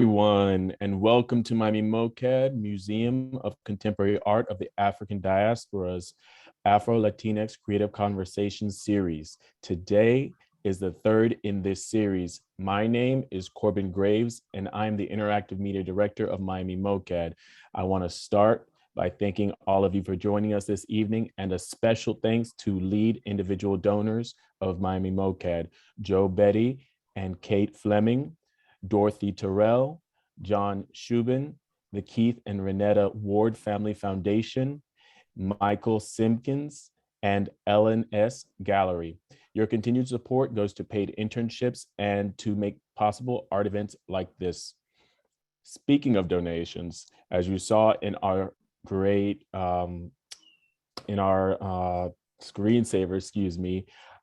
Everyone, and welcome to Miami MoCAAD, Museum of Contemporary Art of the African Diaspora's Afro-Latinx Creative Conversations series. Today is the third in this series. My name is Corbin Graves, and I'm the Interactive Media Director of Miami MoCAAD. I want to start by thanking all of you for joining us this evening, and a special thanks to lead individual donors of Miami MoCAAD, Joe Betty and Kate Fleming, Dorothy Terrell, John Shubin, the Keith and Renetta Ward Family Foundation, Michael Simpkins, and Ellen S. Gallery. Your continued support goes to paid internships and to make possible art events like this. Speaking of donations, as you saw in our great, screensaver,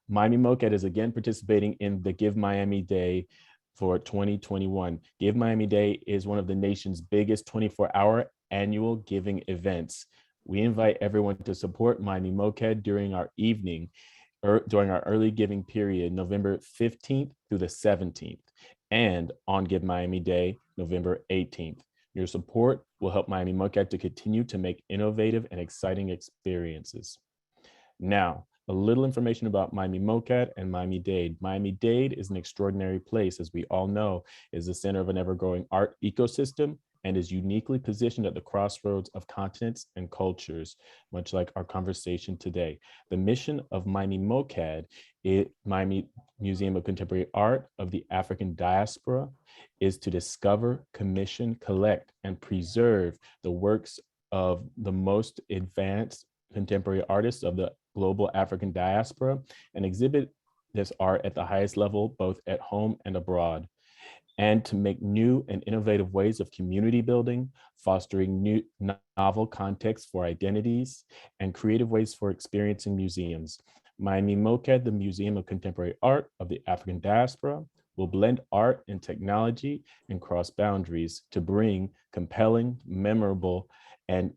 Miami MoCAAD is again participating in the Give Miami Day for 2021. Give Miami Day is one of the nation's biggest 24-hour annual giving events. We invite everyone to support Miami MoCAAD during our early giving period, November 15th through the 17th, and on Give Miami Day, November 18th. Your support will help Miami MoCAAD to continue to make innovative and exciting experiences. Now, a little information about Miami MoCAAD and Miami-Dade. Miami-Dade is an extraordinary place, as we all know, is the center of an ever-growing art ecosystem and is uniquely positioned at the crossroads of continents and cultures, much like our conversation today. The mission of Miami MoCAAD, Miami Museum of Contemporary Art of the African Diaspora, is to discover, commission, collect, and preserve the works of the most advanced contemporary artists of the global African diaspora and exhibit this art at the highest level, both at home and abroad, and to make new and innovative ways of community building, fostering new novel contexts for identities, and creative ways for experiencing museums. Miami MoCAAD, the Museum of Contemporary Art of the African Diaspora, will blend art and technology and cross boundaries to bring compelling, memorable, and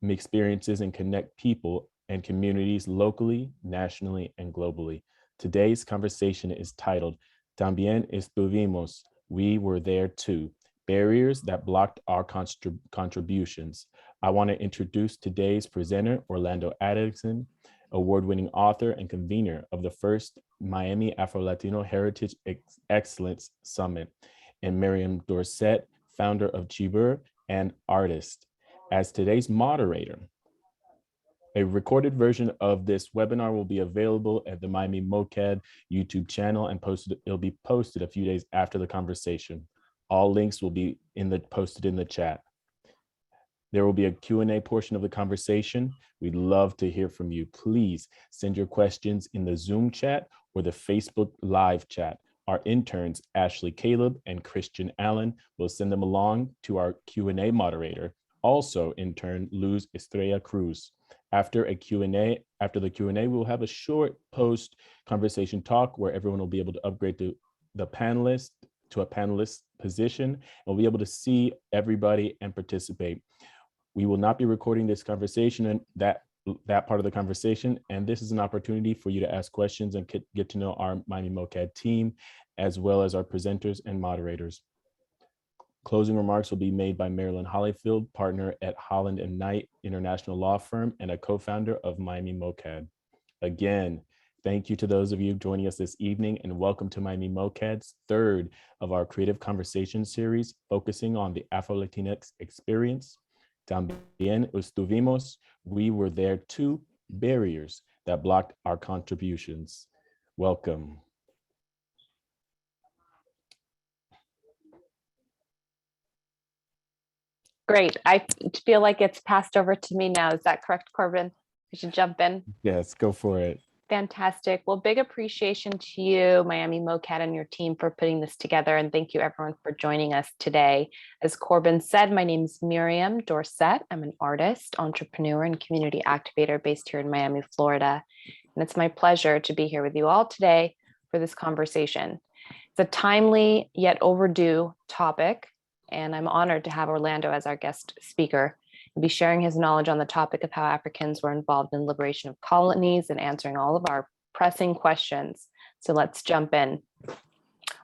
experiences and connect people and communities locally, nationally, and globally. Today's conversation is titled, También estuvimos, we were there too, barriers that blocked our contributions. I want to introduce today's presenter, Orlando Addison, award-winning author and convener of the first Miami Afro-Latino Heritage Excellence Summit, and Miriam Dorsett, founder of Chibur and artist. As today's moderator, a recorded version of this webinar will be available at the Miami MoCAAD YouTube channel and it'll be posted a few days after the conversation. All links will be posted in the chat. There will be a Q&A portion of the conversation. We'd love to hear from you. Please send your questions in the Zoom chat or the Facebook Live chat. Our interns, Ashley Caleb and Christian Allen, will send them along to our Q&A moderator. Also, intern Luz Estrella Cruz. After the Q&A, we will have a short post-conversation talk where everyone will be able to upgrade to a panelist position, and we'll be able to see everybody and participate. We will not be recording this conversation and that part of the conversation, and this is an opportunity for you to ask questions and get to know our Miami MoCAAD team, as well as our presenters and moderators. Closing remarks will be made by Marilyn Hollyfield, partner at Holland & Knight International Law Firm and a co-founder of Miami MoCAAD. Again, thank you to those of you joining us this evening, and welcome to Miami MoCAAD's third of our Creative Conversation series, focusing on the Afro-Latinx experience. También estuvimos, we were there too, barriers that blocked our contributions. Welcome. Great. I feel like it's passed over to me now. Is that correct, Corbin? I should jump in. Yes, go for it. Fantastic. Well, big appreciation to you, Miami MoCAAD, and your team for putting this together. And thank you everyone for joining us today. As Corbin said, my name is Miriam Dorsett. I'm an artist, entrepreneur, and community activator based here in Miami, Florida. And it's my pleasure to be here with you all today for this conversation. It's a timely yet overdue topic, and I'm honored to have Orlando as our guest speaker and be sharing his knowledge on the topic of how Africans were involved in the liberation of colonies and answering all of our pressing questions. So let's jump in.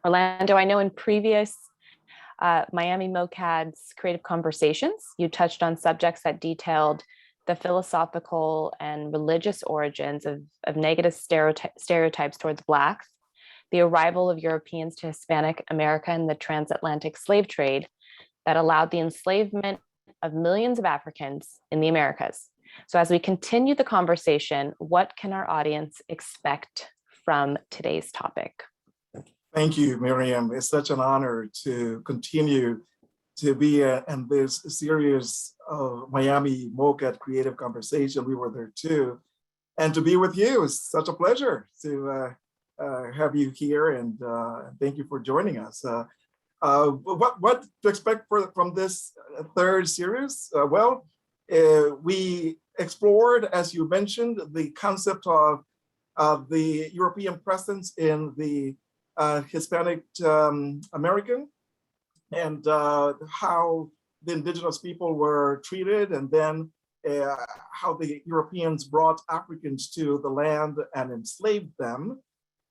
Orlando, I know in previous Miami MoCAAD's Creative Conversations. You touched on subjects that detailed the philosophical and religious origins of negative stereotypes towards Blacks, the arrival of Europeans to Hispanic America and the transatlantic slave trade that allowed the enslavement of millions of Africans in the Americas. So as we continue the conversation, what can our audience expect from today's topic? Thank you, Miriam. It's such an honor to continue to be in this series of Miami MoCAAD Creative Conversation. We were there too. And to be with you is such a pleasure to have you here, and thank you for joining us. What to expect from this third series? We explored, as you mentioned, the concept of the European presence in the Hispanic American, and how the indigenous people were treated, and then how the Europeans brought Africans to the land and enslaved them.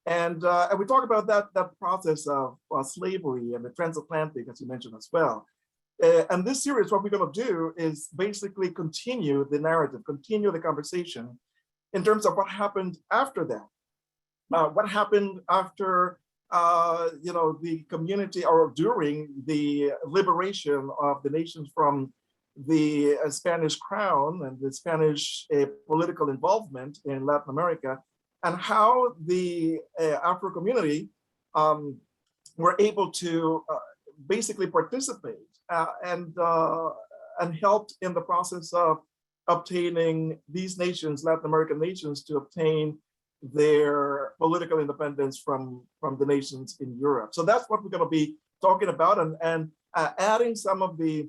And we talk about that process of slavery and the transatlantic, as you mentioned as well. And this series, what we're going to do is basically continue the narrative, continue the conversation in terms of what happened after that. What happened after the community, or during the liberation of the nations from the Spanish crown and the Spanish political involvement in Latin America, and how the Afro community were able to basically participate and helped in the process of obtaining these nations, Latin American nations, to obtain their political independence from the nations in Europe. So that's what we're going to be talking about, and adding some of the,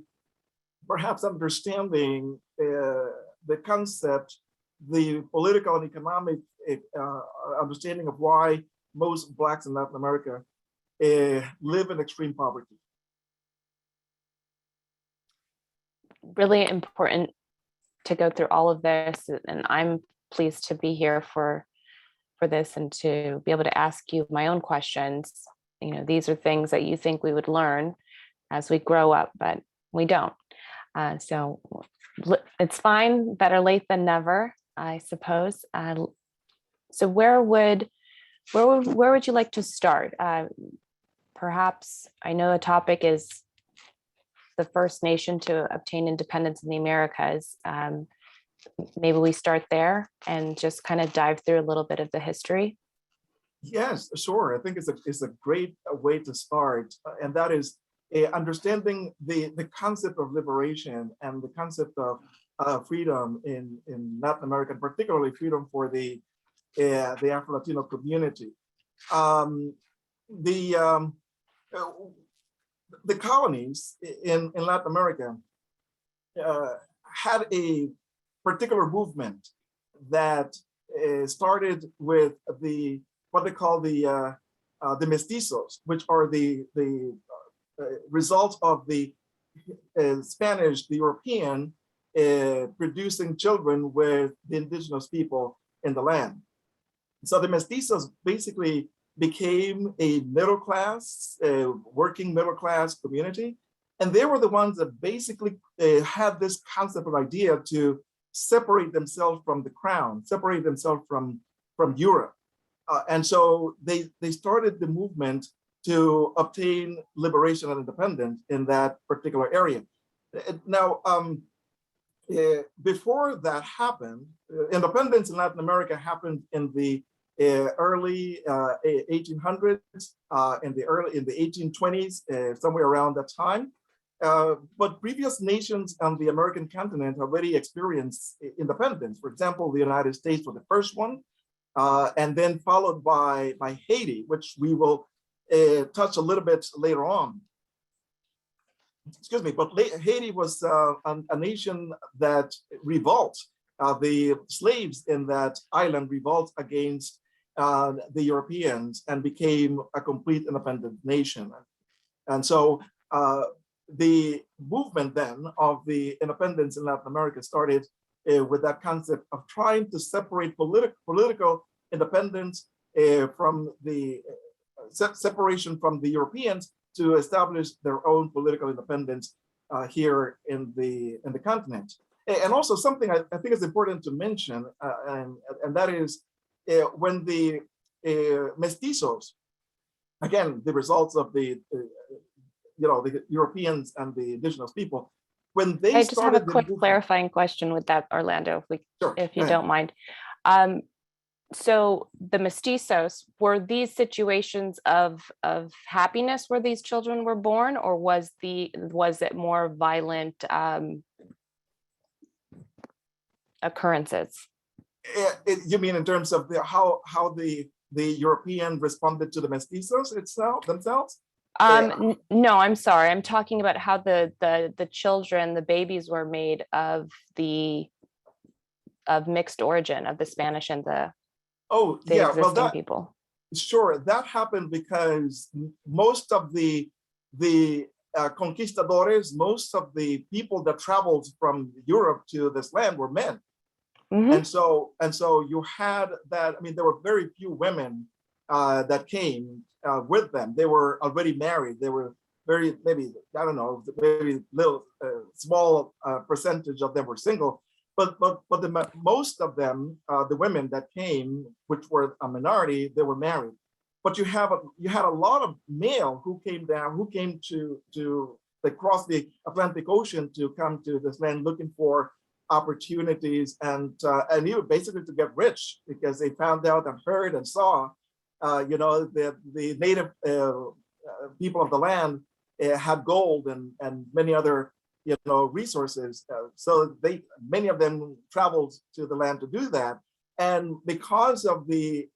perhaps understanding the concept, the political and economic understanding of why most Blacks in Latin America live in extreme poverty. Really important to go through all of this, and I'm pleased to be here for this and to be able to ask you my own questions. These are things that you think we would learn as we grow up, but we don't. So it's fine, better late than never, I suppose. So where would you like to start? Perhaps, I know the topic is the first nation to obtain independence in the Americas. Maybe we start there and just kind of dive through a little bit of the history. Yes, sure. I think it's a great way to start, and that is understanding the concept of liberation and the concept of freedom in Latin America, and particularly freedom for the Afro-Latino community. The colonies in Latin America had a particular movement that started with what they call the Mestizos, which are the result of the Spanish, the European, producing children with the indigenous people in the land. So the Mestizos basically became a middle class, working middle class community. And they were the ones that basically had this concept of idea to separate themselves from the crown, separate themselves from Europe. And so they started the movement to obtain liberation and independence in that particular area. Now, before that happened, independence in Latin America happened in the early 1800s, in the 1820s, somewhere around that time. But previous nations on the American continent already experienced independence. For example, the United States was the first one, and then followed by Haiti, which we will touch a little bit later on. Excuse me, but Haiti was a nation that revolted. The slaves in that island revolted against the Europeans and became a complete independent nation. And so the movement then of the independence in Latin America started with that concept of trying to separate political independence from the separation from the Europeans, to establish their own political independence here in the continent. And also something I think is important to mention, and that is when the Mestizos, again, the results of the Europeans and the indigenous people, when they I just have a started quick clarifying question with that, Orlando, if you don't mind. So the Mestizos, were these situations of happiness where these children were born, or was it more violent occurrences? You mean in terms of how the European responded to the Mestizos themselves? No, I'm sorry. I'm talking about how the children, the babies, were made of mixed origin, of the Spanish and the existing people. Sure, that happened because most of the conquistadores, most of the people that traveled from Europe to this land were men. Mm-hmm. And so you had that. I mean, there were very few women that came with them. They were already married. They were very, maybe, I don't know, very little, small percentage of them were single. But most of them, the women that came, which were a minority, they were married. But you had a lot of male who came to cross the Atlantic Ocean to come to this land looking for opportunities and even basically to get rich, because they found out and heard and saw, the native people of the land had gold and many other resources. So many of them traveled to the land to do that. And because of the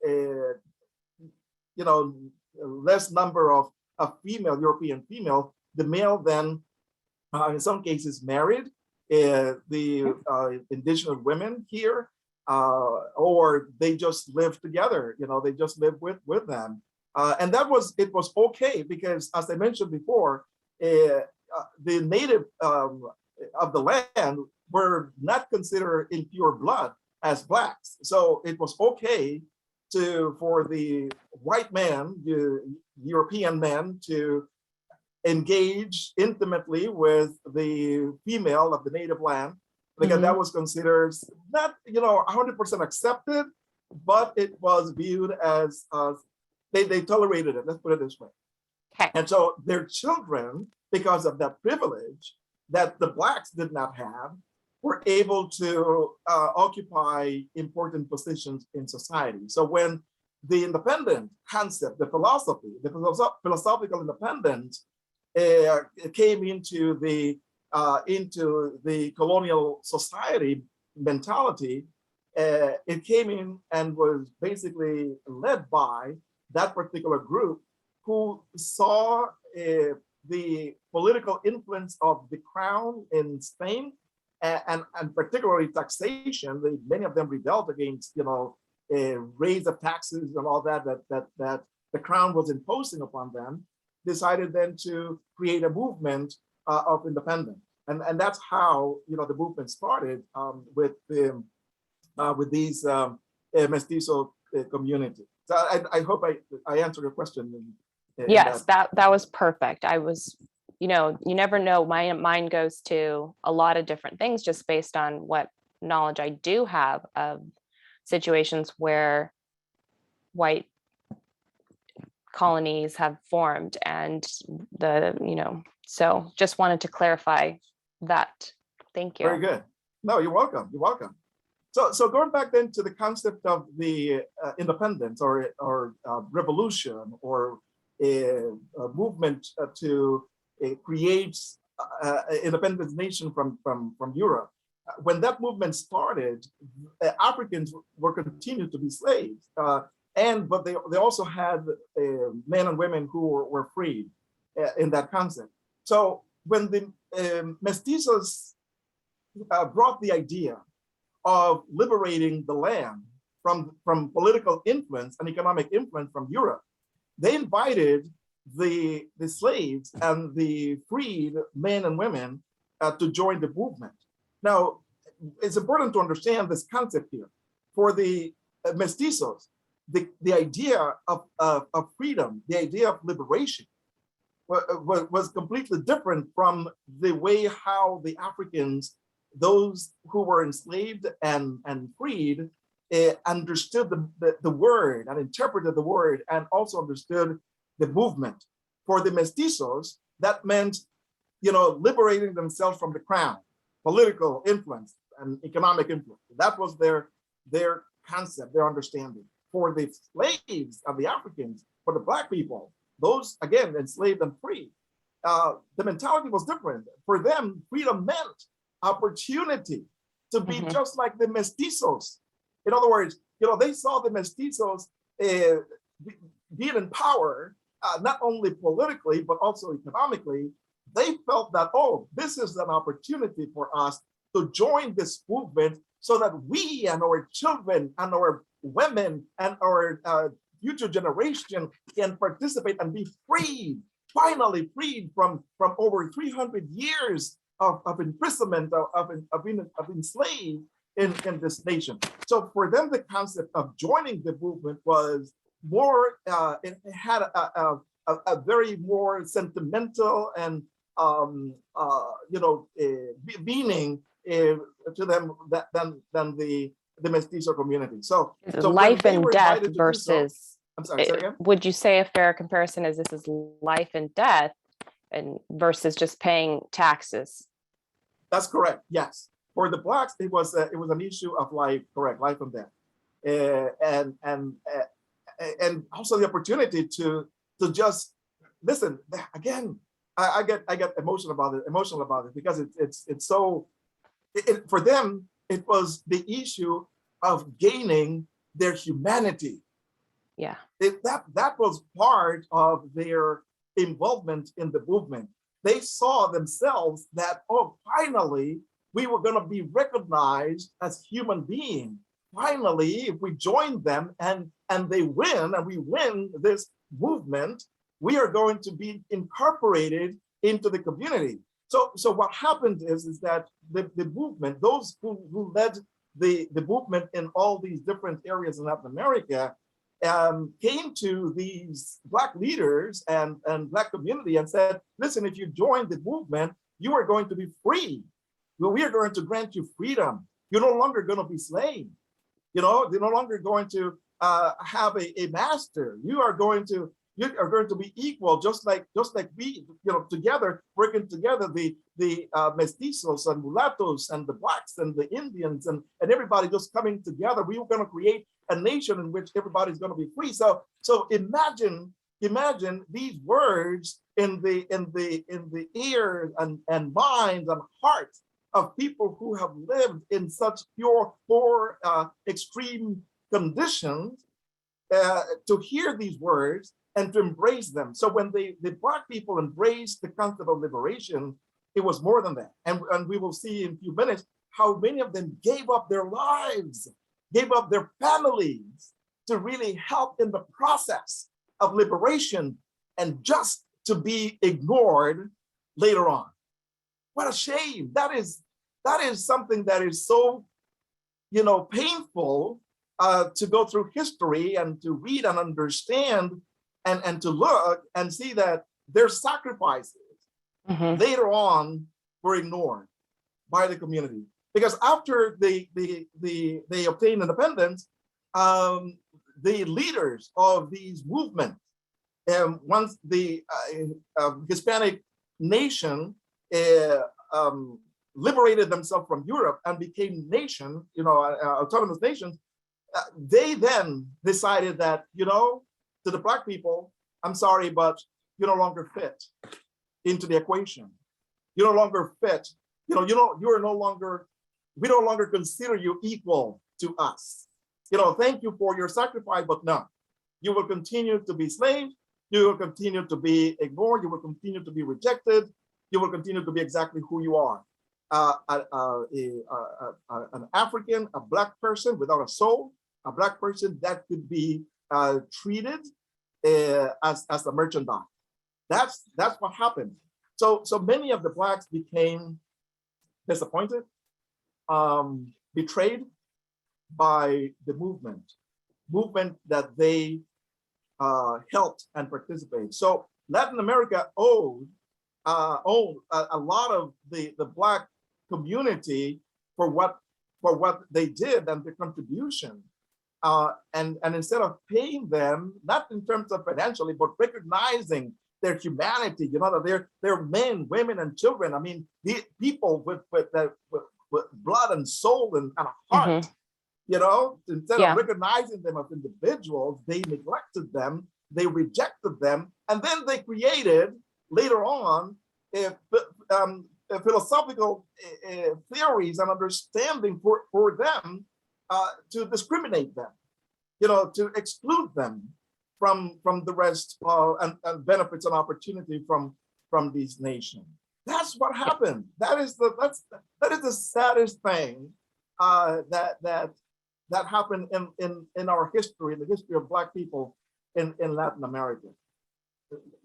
less number of European female, the male then in some cases married the indigenous women here, or they just lived together. They just lived with them, and it was okay, because, as I mentioned before, the native of the land were not considered in pure blood as blacks, so it was okay for the white man, the European man, to engage intimately with the female of the native land, because that was considered not 100% accepted, but it was viewed as they tolerated it. Let's put it this way. Okay. And so their children, because of that privilege that the blacks did not have, were able to occupy important positions in society. So when the independent concept, the philosophical independence came into the colonial society mentality, it came in and was basically led by that particular group who saw the political influence of the crown in Spain, and particularly taxation. Many of them rebelled against, raise of taxes and all that the crown was imposing upon them, decided then to create a movement of independence. And that's how, the movement started with these Mestizo community. So I hope I answered your question. Yes, that was perfect. I was, you never know. My mind goes to a lot of different things just based on what knowledge I do have of situations where white colonies have formed, and so just wanted to clarify that. Thank you. Very good. No, you're welcome. You're welcome. So going back then to the concept of the independence or revolution or a movement to create independent nation from Europe. When that movement started, Africans were continued to be slaves, but they also had men and women who were freed in that concept. So when the Mestizos brought the idea of liberating the land from political influence and economic influence from Europe, they invited the slaves and the freed men and women to join the movement. Now, it's important to understand this concept here. For the Mestizos, the idea of freedom, the idea of liberation, was completely different from the way how the Africans, those who were enslaved and freed, understood the word and interpreted the word, and also understood the movement. For the Mestizos, that meant, liberating themselves from the crown, political influence and economic influence. That was their concept, their understanding. For the slaves of the Africans, for the Black people, those, again, enslaved and free, the mentality was different. For them, freedom meant opportunity to be just like the Mestizos. In other words, they saw the Mestizos being in power, not only politically, but also economically. They felt that, oh, this is an opportunity for us to join this movement so that we and our children and our women and our future generation can participate and be freed, finally freed from over 300 years of imprisonment, of being enslaved in this nation. So for them, the concept of joining the movement was more, it had a very more sentimental and meaning to them than the Mestizo community. So life and death versus, I'm sorry, say again? Would you say a fair comparison is this is life and death and versus just paying taxes? That's correct, yes. For the Blacks, it was an issue of life, correct, life and death. And also the opportunity to just listen. Again, I get emotional about it because it's so, for them, it was the issue of gaining their humanity. Yeah. That was part of their involvement in the movement. They saw themselves that, oh, finally, we were going to be recognized as human beings. Finally, if we join them and they win, and we win this movement, we are going to be incorporated into the community. So what happened is that the movement, those who led the movement in all these different areas in Latin America, came to these Black leaders and Black community and said, listen, if you join the movement, you are going to be free. We are going to grant you freedom. You're no longer going to be slaves. You're no longer going to have a master. You are going to be equal, just like we, together, working together, the Mestizos and mulattoes and the Blacks and the Indians and everybody just coming together. We were going to create a nation in which everybody's going to be free. So imagine these words in the ears and minds and hearts of people who have lived in such poor, extreme conditions, to hear these words and to embrace them. So when the Black people embraced the concept of liberation, it was more than that. And we will see in a few minutes how many of them gave up their lives, gave up their families to really help in the process of liberation and just to be ignored later on. What a shame. That is something that is so, painful to go through history and to read and understand and to look and see that their sacrifices later on were ignored by the community. Because after they obtained independence, the leaders of these movements, once the Hispanic nation liberated themselves from Europe and became autonomous nations, they then decided that, to the Black people, I'm sorry, but you no longer fit into the equation. You no longer fit. We no longer consider you equal to us. Thank you for your sacrifice, but no, you will continue to be slaves. You will continue to be ignored. You will continue to be rejected. You will continue to be exactly who you are. An African, a Black person without a soul, a Black person that could be treated as a merchandise. That's what happened. So many of the Blacks became disappointed, betrayed by the movement that they helped and participated. So Latin America owed a lot of the Black community for what they did and their contribution. And instead of paying them, not in terms of financially, but recognizing their humanity, that they're men, women, and children. I mean, the people with blood and soul and a heart, instead of recognizing them as individuals, they neglected them, they rejected them, and then they created later on philosophical theories and understanding for them to discriminate them, to exclude them from the rest and benefits and opportunity from these nations. That's what happened. That is the saddest thing that happened in our history, in the history of Black people in Latin America.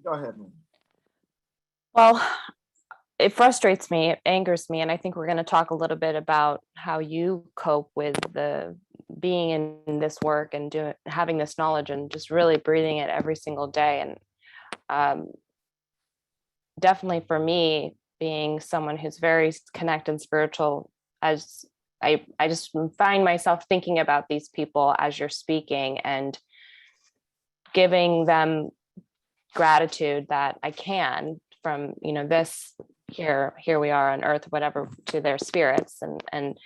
Go ahead, man. Well, it frustrates me, it angers me, and I think we're going to talk a little bit about how you cope with the being in this work and having this knowledge and just really breathing it every single day. And definitely for me, being someone who's very connected and spiritual, as I just find myself thinking about these people as you're speaking and giving them gratitude that I can from, this here we are on earth, whatever, to their spirits. And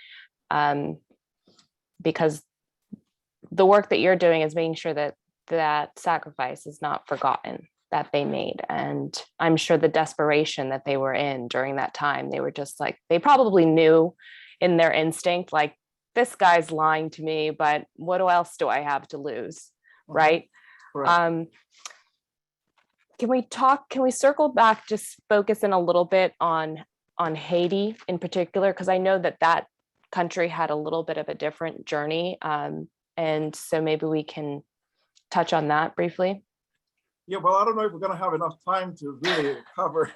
because the work that you're doing is making sure that sacrifice is not forgotten, that they made. And I'm sure the desperation that they were in during that time, they were just like, they probably knew in their instinct, like, this guy's lying to me, but what else do I have to lose? Right. Correct. Can we circle back, just focus in a little bit on Haiti in particular? Because I know that country had a little bit of a different journey. And so maybe we can touch on that briefly. Yeah, well, I don't know if we're going to have enough time to really cover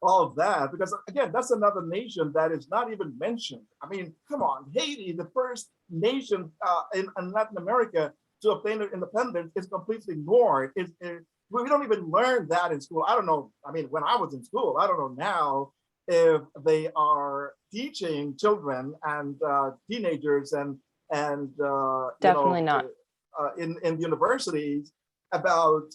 all of that, because again, that's another nation that is not even mentioned. I mean, come on, Haiti, the first nation in Latin America to obtain their independence, is completely ignored. We don't even learn that in school. I don't know. I mean, when I was in school, I don't know now if they are teaching children and teenagers and definitely not in universities about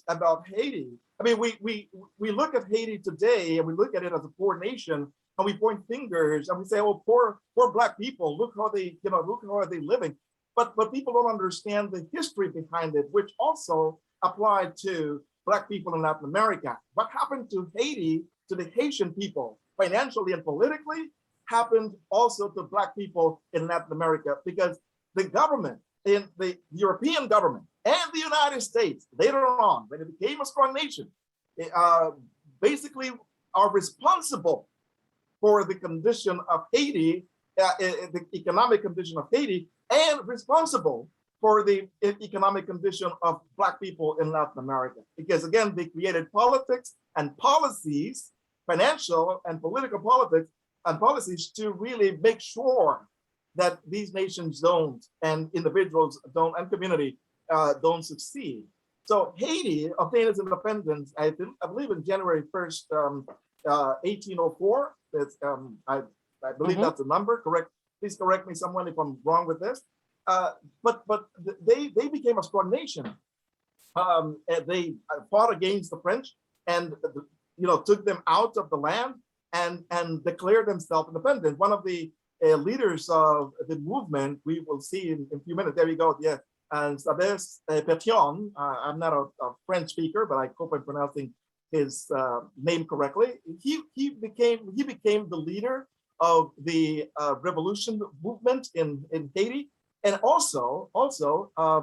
Haiti. I mean, we look at Haiti today and we look at it as a poor nation and we point fingers and we say, "Oh, poor Black people. Look how are they living." But people don't understand the history behind it, which also applied to Black people in Latin America. What happened to Haiti, to the Haitian people, financially and politically, happened also to Black people in Latin America, because the government, in the European government and the United States, later on, when it became a strong nation, basically are responsible for the condition of Haiti, the economic condition of Haiti, and responsible for the economic condition of Black people in Latin America. Because again, they created politics and policies, financial and political politics and policies to really make sure that these nations don't, and individuals don't, and community don't succeed. So Haiti obtained its independence, I believe in January 1st, 1804. That's, I believe that's the number, correct? Please correct me someone if I'm wrong with this. But they became a strong nation. And they fought against the French and took them out of the land and declared themselves independent. One of the leaders of the movement, we will see in a few minutes. There we go. Yeah, and Sabes Petion. I'm not a French speaker, but I hope I'm pronouncing his name correctly. He became the leader of the revolution movement in Haiti, and also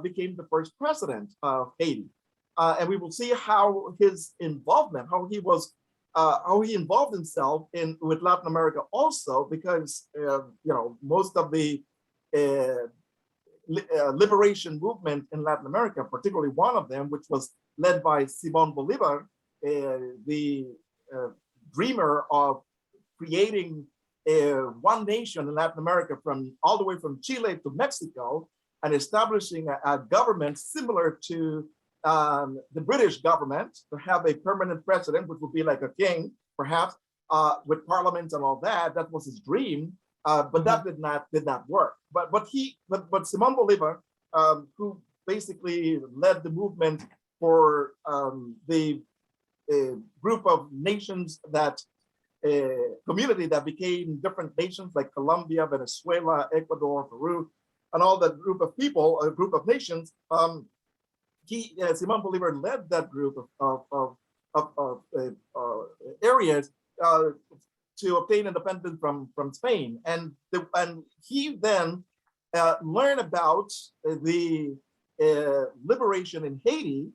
became the first president of Haiti. And we will see how his involvement, how he involved himself with Latin America also, because most of the liberation movement in Latin America, particularly one of them, which was led by Simón Bolívar, the dreamer of creating one nation in Latin America, all the way from Chile to Mexico, and establishing a government similar to the British government to have a permanent president, which would be like a king, perhaps, with parliament and all that. That was his dream, but that did not work. But Simon Bolivar, who basically led the movement for the group of nations that community that became different nations like Colombia, Venezuela, Ecuador, Peru, and all that group of people, a group of nations. Simon Bolivar led that group of areas to obtain independence from Spain, and he then learned about the liberation in Haiti,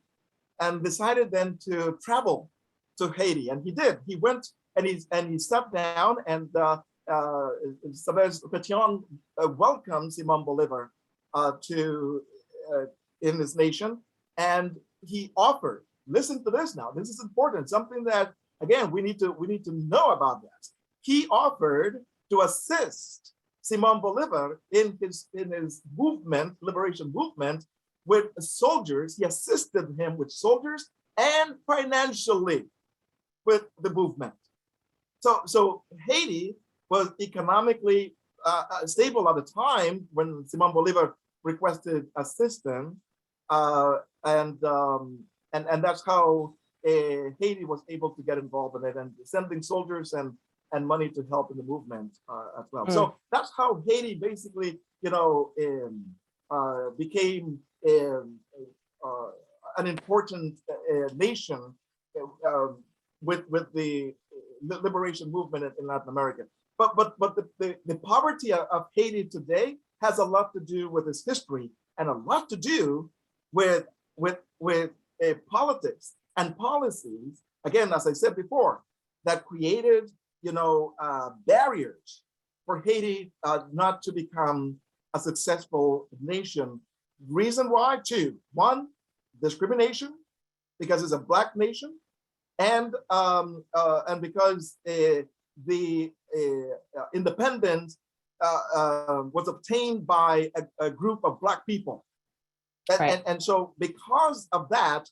and decided then to travel to Haiti, and he did. He went and he sat down, and Sabes Petion welcomed Simon Bolivar in his nation, and he offered. Listen to this now. This is important. Something that again we need to know about that. He offered to assist Simon Bolivar in his movement, liberation movement, with soldiers. He assisted him with soldiers and financially with the movement. So Haiti was economically stable at the time when Simon Bolivar requested assistance, and that's how Haiti was able to get involved in it, and sending soldiers and money to help in the movement as well. So that's how Haiti basically, became an important nation with the liberation movement in Latin America. But the poverty of Haiti today has a lot to do with its history and a lot to do with politics and policies. Again, as I said before, that created barriers for Haiti not to become a successful nation. Reason why? Two. One, discrimination, because it's a Black nation, and because the independence was obtained by a group of Black people. And so because of that,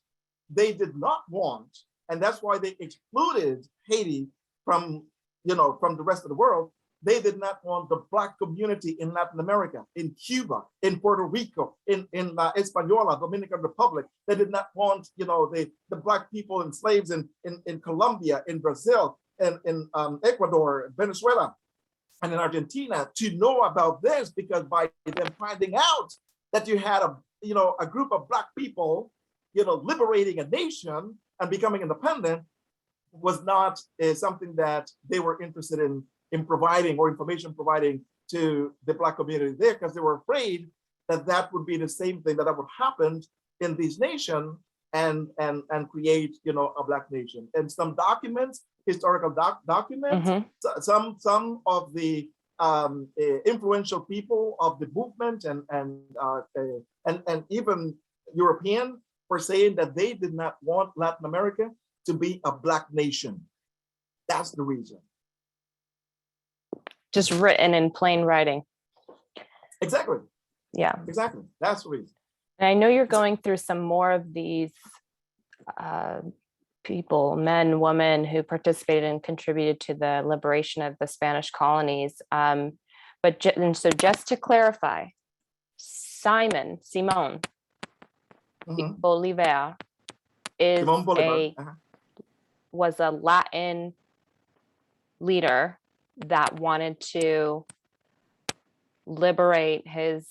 they did not want, and that's why they excluded Haiti from the rest of the world. They did not want the Black community in Latin America, in Cuba, in Puerto Rico, in La Española, Dominican Republic. They did not want, the Black people and slaves in Colombia, in Brazil, and in Ecuador, Venezuela, and in Argentina to know about this, because by them finding out that you had a group of Black people, liberating a nation and becoming independent, was not something that they were interested in providing, or information providing to the Black community there, because they were afraid that would be the same thing that would happen in these nations and create a Black nation. And some documents, historical documents, some of the influential people of the movement and even European were saying that they did not want Latin America to be a Black nation. That's the reason. Just written in plain writing. Exactly. Yeah. Exactly. That's the reason. And I know you're going through some more of these people, men, women, who participated and contributed to the liberation of the Spanish colonies. So just to clarify, Simon Bolivar is was a Latin leader that wanted to liberate his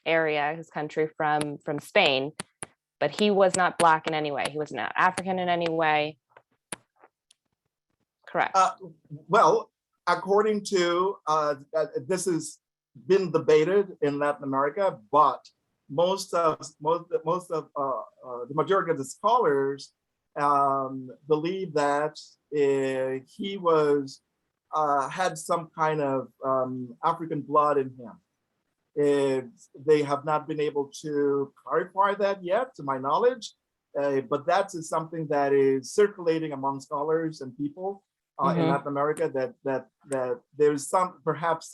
area, his country from Spain, but he was not Black in any way. He was not African in any way. Correct. Well, according to this has been debated in Latin America, but most of the majority of the scholars believe that he was had some kind of African blood in him. They have not been able to clarify that yet, to my knowledge, but that is something that is circulating among scholars and people in Latin America, that there's perhaps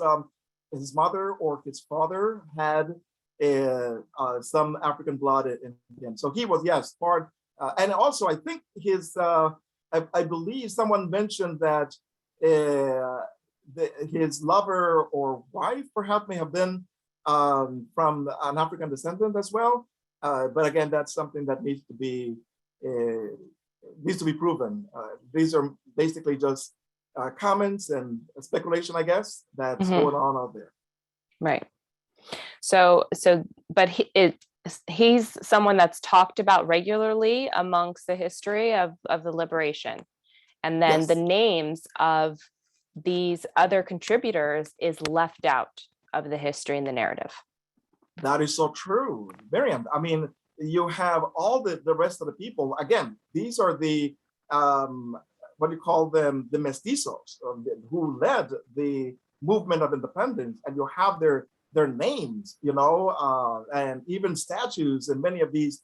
his mother or his father had some African blood in him. So he was, yes, part. And also, I think I believe someone mentioned that his lover or wife perhaps may have been from an African descendant as well. But again, that's something that needs to be proven. These are basically just comments and speculation, I guess, that's going on out there. Right. But he's someone that's talked about regularly amongst the history of the liberation. And then Yes. the names of these other contributors is left out of the history and the narrative. That is so true, Miriam. I mean, you have all the rest of the people. Again, these are the, what do you call them? The Mestizos, who led the movement of independence, and you have their names, and even statues in many of these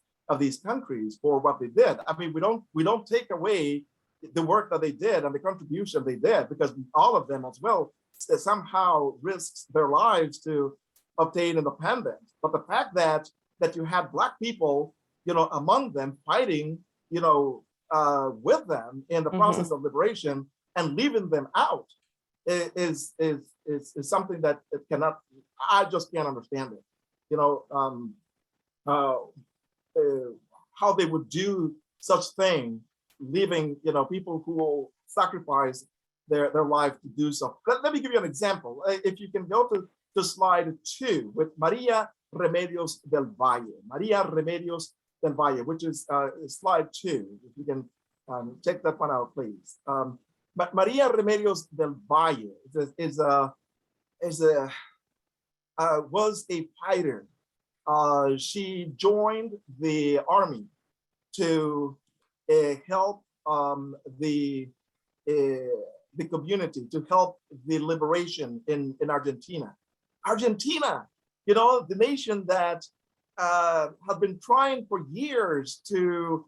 countries for what they did. I mean, we don't take away the work that they did and the contribution they did, because all of them as well somehow risks their lives to obtain independence. But the fact that you had Black people, among them fighting, with them in the process of liberation and leaving them out is something that I just can't understand it. How they would do such thing, leaving, people who will sacrifice their life to do so. Let me give you an example. If you can go to slide 2 with Maria Remedios del Valle. Maria Remedios del Valle, which is slide 2. If you can check that one out, please. But Maria Remedios del Valle was a fighter. She joined the army to help the community, to help the liberation in Argentina. Argentina, the nation that have been trying for years to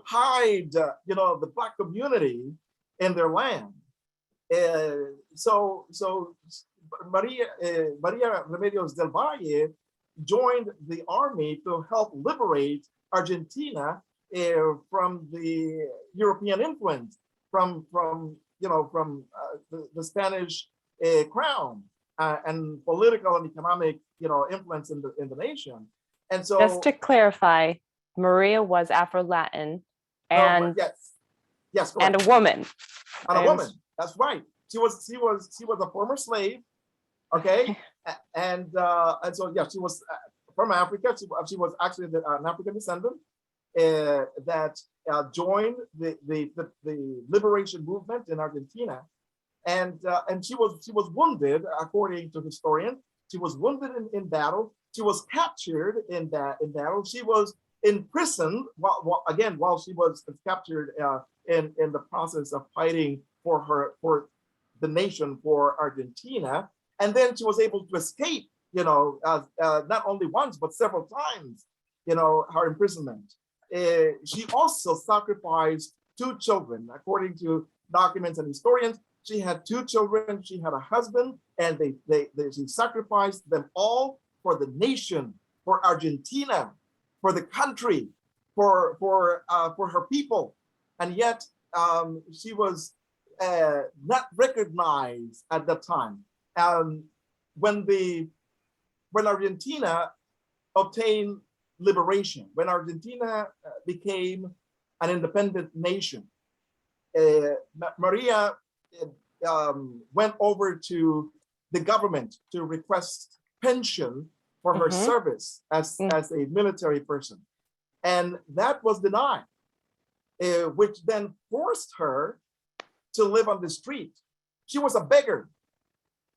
hide, the Black community in their land. So Maria Remedios del Valle joined the army to help liberate Argentina from the European influence, from the Spanish crown and political and economic influence in the nation. And so, just to clarify, Maria was Afro-Latin and yes, and a woman. And a woman. That's right. She was a former slave. Okay, and so yeah, she was from Africa. She was actually an African descendant that joined the liberation movement in Argentina, and she was wounded, according to historians. She was wounded in battle. She was captured in battle. She was imprisoned while she was captured in the process of fighting for the nation, for Argentina. And then she was able to escape, not only once, but several times, her imprisonment. She also sacrificed 2 children, according to documents and historians. She had 2 children, she had a husband, and she sacrificed them all for the nation, for Argentina, for the country, for her people. And yet she was not recognized at that time. When Argentina obtained liberation, when Argentina became an independent nation, Maria went over to the government to request pension for her service as a military person. And that was denied, which then forced her to live on the street. She was a beggar.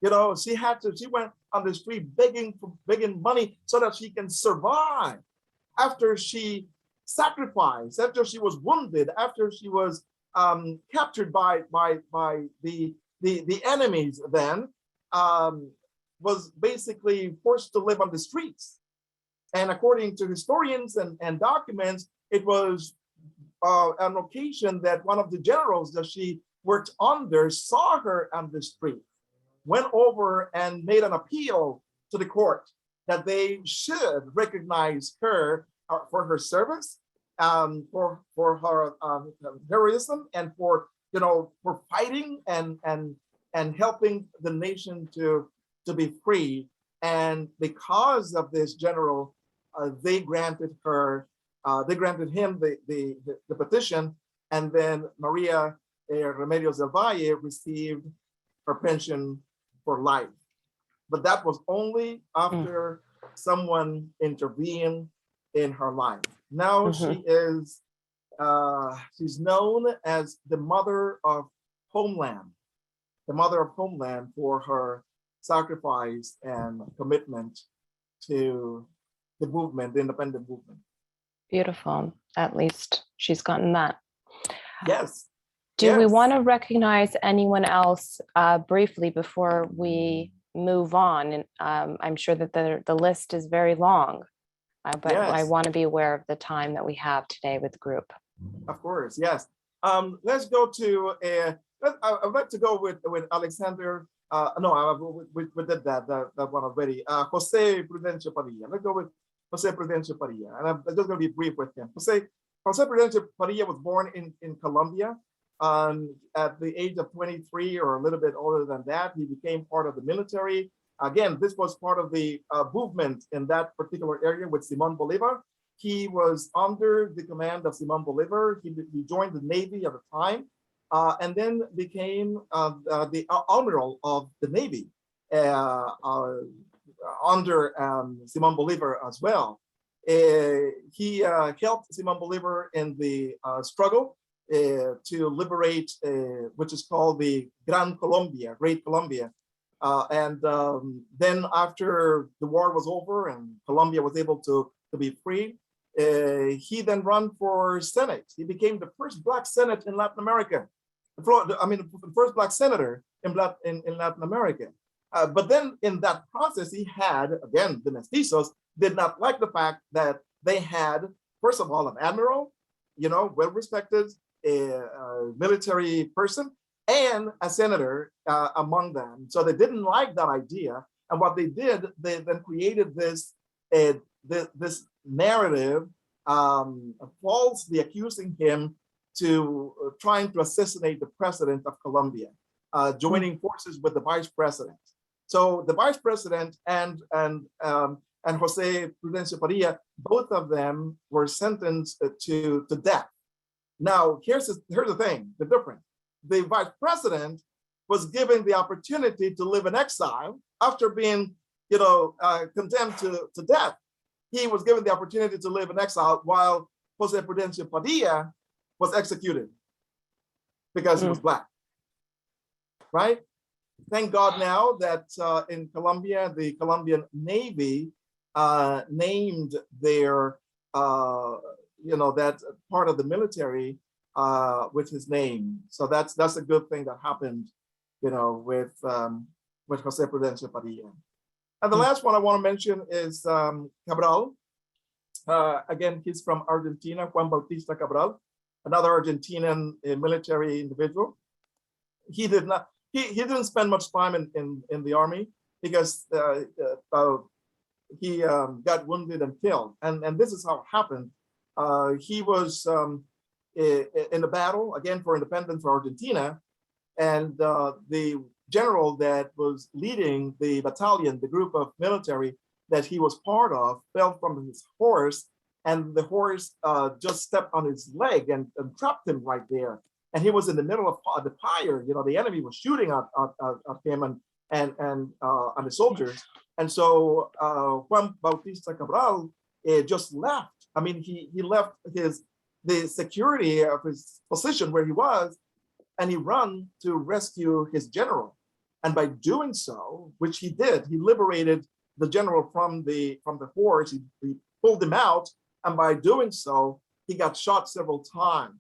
She went on the street begging money so that she can survive after she sacrificed, after she was wounded, after she was captured by the enemies then, was basically forced to live on the streets. And according to historians and documents, it was an occasion that one of the generals that she worked under saw her on the street, went over and made an appeal to the court that they should recognize her for her service, for her heroism, and for for fighting and helping the nation to be free. And because of this general, they granted him the petition, and then Maria Remedios del Valle received her pension for life. But that was only after someone intervened in her life. Now she is, she's known as the mother of homeland, for her sacrifice and commitment to the movement, the independent movement. Beautiful. At least she's gotten that. Yes. Do we want to recognize anyone else briefly before we move on? And I'm sure that the list is very long, but I want to be aware of the time that we have today with the group. Of course, yes. Let's go to, I would like to go with Alexander. No, we did that one already. Jose Prudencio Padilla. Let's go with Jose Prudencio Padilla. And I'm just going to be brief with him. Jose Prudencio Padilla was born in Colombia. At the age of 23 or a little bit older than that, he became part of the military. Again, this was part of the movement in that particular area with Simón Bolívar. He was under the command of Simón Bolívar. He joined the Navy at the time, and then became the admiral of the Navy under Simón Bolívar as well. He helped Simón Bolívar in the struggle to liberate, which is called the Great Colombia. And then after the war was over and Colombia was able to be free, he then ran for Senate. He became the first Black Senate in Latin America. The first Black senator in Latin America. But then in that process, he had, again, the Mestizos did not like the fact that they had, first of all, an admiral, well-respected, military person, and a senator among them. So they didn't like that idea. And what they did, they then created this narrative, falsely accusing him to trying to assassinate the president of Colombia, joining forces with the vice president. So the vice president and Jose Prudencio Padilla, both of them were sentenced to death. Now, here's the thing, the difference. The vice president was given the opportunity to live in exile after being, condemned to death. He was given the opportunity to live in exile while Jose Prudencio Padilla was executed because he was Black, right? Thank God now that in Colombia, the Colombian Navy named their, that part of the military with his name. So that's a good thing that happened, with Jose Prudencio Padilla. And the last one I want to mention is Cabral. Again, he's from Argentina, Juan Bautista Cabral, another Argentinian military individual. He didn't spend much time in the army because he got wounded and killed. And this is how it happened. He was in a battle, again, for independence for Argentina. And the general that was leading the battalion, the group of military that he was part of, fell from his horse, and the horse just stepped on his leg and trapped him right there. And he was in the middle of the fire. The enemy was shooting at him and on the soldiers. And so Juan Bautista Cabral just left. I mean, he left the security of his position where he was, and he ran to rescue his general. And by doing so, which he did, he liberated the general from the horse. He pulled him out, and by doing so, he got shot several times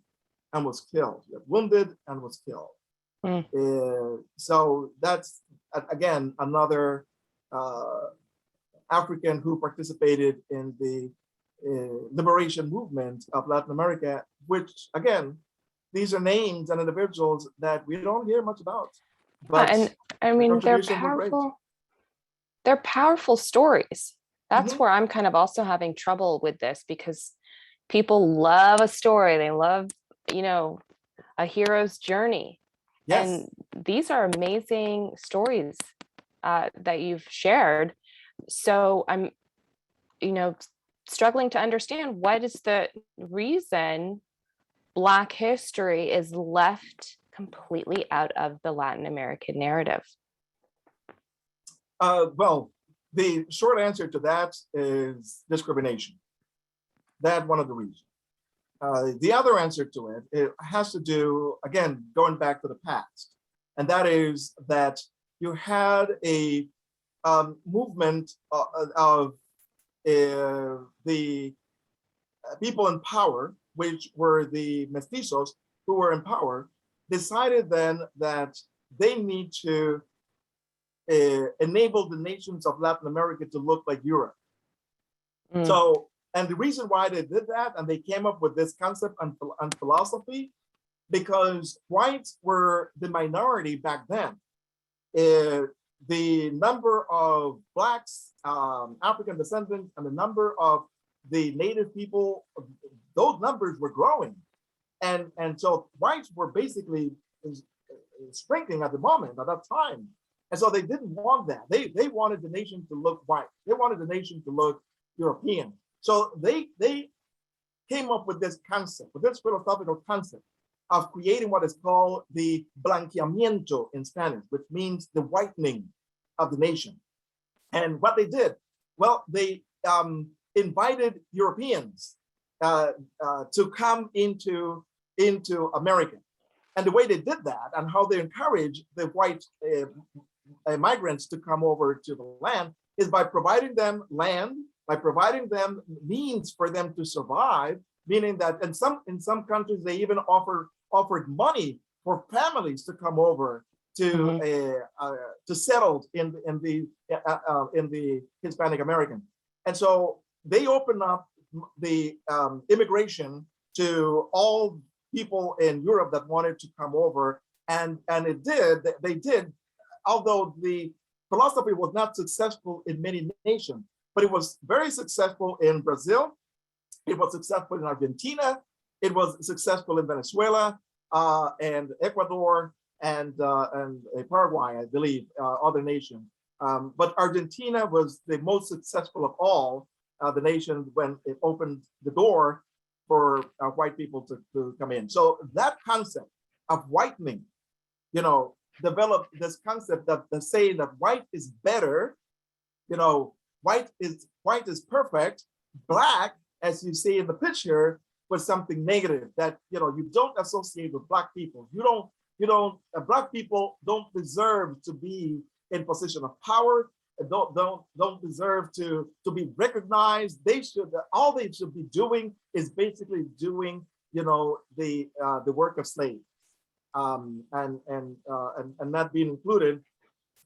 and was killed. He got wounded and was killed. So that's, again, another African who participated in the liberation movement of Latin America, which, again, these are names and individuals that we don't hear much about. But and I mean, they're powerful stories. That's where I'm kind of also having trouble with this, because people love a story. They love, a hero's journey. Yes. And these are amazing stories that you've shared. So I'm, struggling to understand what is the reason Black history is left completely out of the Latin American narrative. Well, the short answer to that is discrimination. That's one of the reasons. The other answer to it has to do, again, going back to the past. And that is that you had a movement of the people in power, which were the Mestizos, who were in power, decided then that they need to enable the nations of Latin America to look like Europe. So, and the reason why they did that, and they came up with this concept and philosophy, because whites were the minority back then. The number of Blacks, African descendants, and the number of the native people, those numbers were growing. And so whites were basically shrinking at the moment, at that time. And so they didn't want that. They wanted the nation to look white. They wanted the nation to look European. So they came up with this concept, with this philosophical concept of creating what is called the blanqueamiento in Spanish, which means the whitening of the nation. And what they did, well, they invited Europeans to come into America. And the way they did that, and how they encouraged the white migrants to come over to the land, is by providing them land, by providing them means for them to survive, meaning that in some countries they even offered money for families to come over to settle in the Hispanic American. And so they opened up the immigration to all people in Europe that wanted to come over, and they did, although the philosophy was not successful in many nations, but it was very successful in Brazil, it was successful in Argentina, it was successful in Venezuela, and Ecuador, and Paraguay, I believe, other nations. But Argentina was the most successful of all the nations when it opened the door for white people to come in. So that concept of whitening, developed this concept that saying that white is better, white is perfect. Black, as you see in the picture, was something negative that you don't associate with Black people. Black people don't deserve to be in position of power. Don't deserve to be recognized. All they should be doing is basically doing the work of slaves, and not being included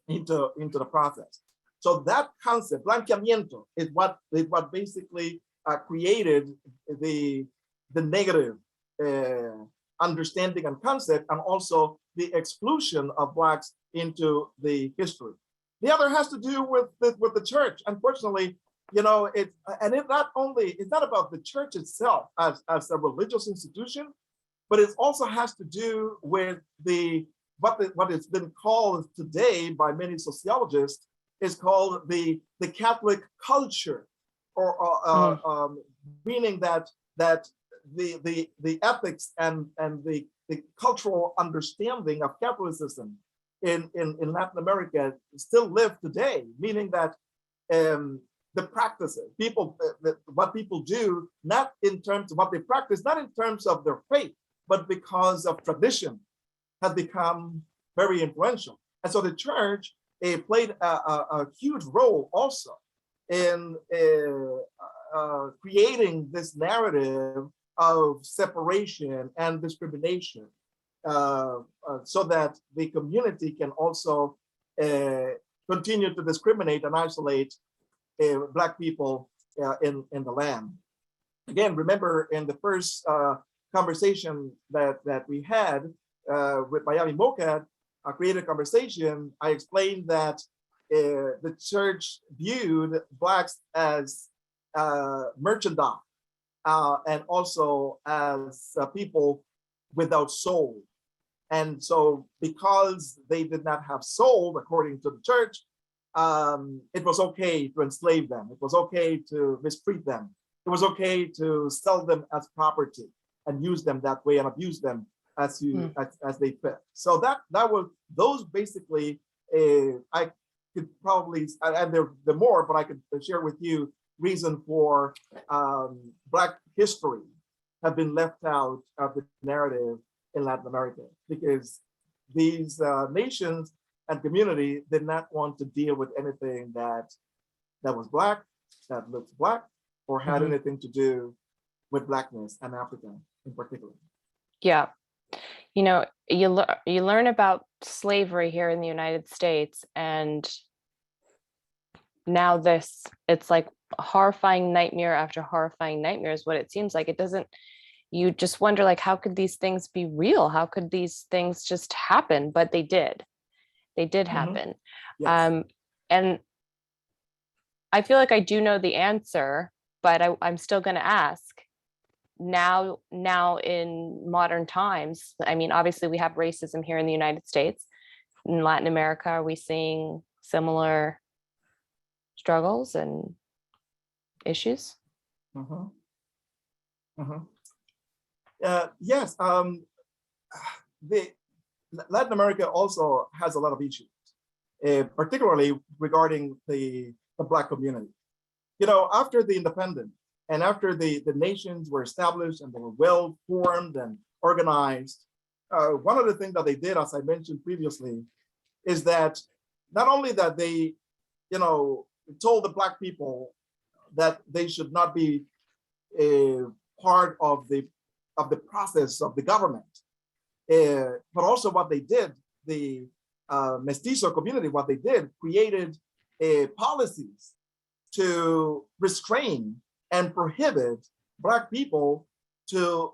into the process. So that concept, blanqueamiento, is what basically created the negative understanding and concept, and also the exclusion of Blacks into the history. The other has to do with the church. Unfortunately, it's not about the church itself as a religious institution, but it also has to do with what it's been called today by many sociologists is called the Catholic culture, or meaning that the ethics and the cultural understanding of Catholicism in Latin America still live today, meaning that the practices, what people do, not in terms of what they practice, not in terms of their faith, but because of tradition, has become very influential. And so the church played a huge role also in creating this narrative of separation and discrimination, so that the community can also continue to discriminate and isolate Black people in the land. Again, remember in the first conversation that we had with Miami MoCAAD, a creative conversation, I explained that the church viewed Blacks as merchandise and also as people without soul. And so because they did not have soul, according to the church, it was okay to enslave them. It was okay to mistreat them. It was okay to sell them as property and use them that way and abuse them as they fit. So that was those basically. I could probably, and there more, but I could share with you reason for Black history have been left out of the narrative in Latin America, because these nations and community did not want to deal with anything that was Black, that looked Black, or had anything to do with Blackness and Africa in particular. Yeah. You know, you learn about slavery here in the United States, and now it's like a horrifying nightmare after horrifying nightmare is what it seems like. It doesn't, you just wonder, like, how could these things be real? How could these things just happen? But they did happen. Yes. And I feel like I do know the answer, but I'm still going to ask. Now in modern times, I mean, obviously we have racism here in the United States. In Latin America, are we seeing similar struggles and issues? Yes, the Latin America also has a lot of issues, particularly regarding the Black community. You know, after the independence and after the nations were established and they were well formed and organized, one of the things that they did, as I mentioned previously, is that not only that they, you know, told the Black people that they should not be a part of the process of the government, but also what they did, the Mestizo community, what they did, created policies to restrain and prohibit Black people to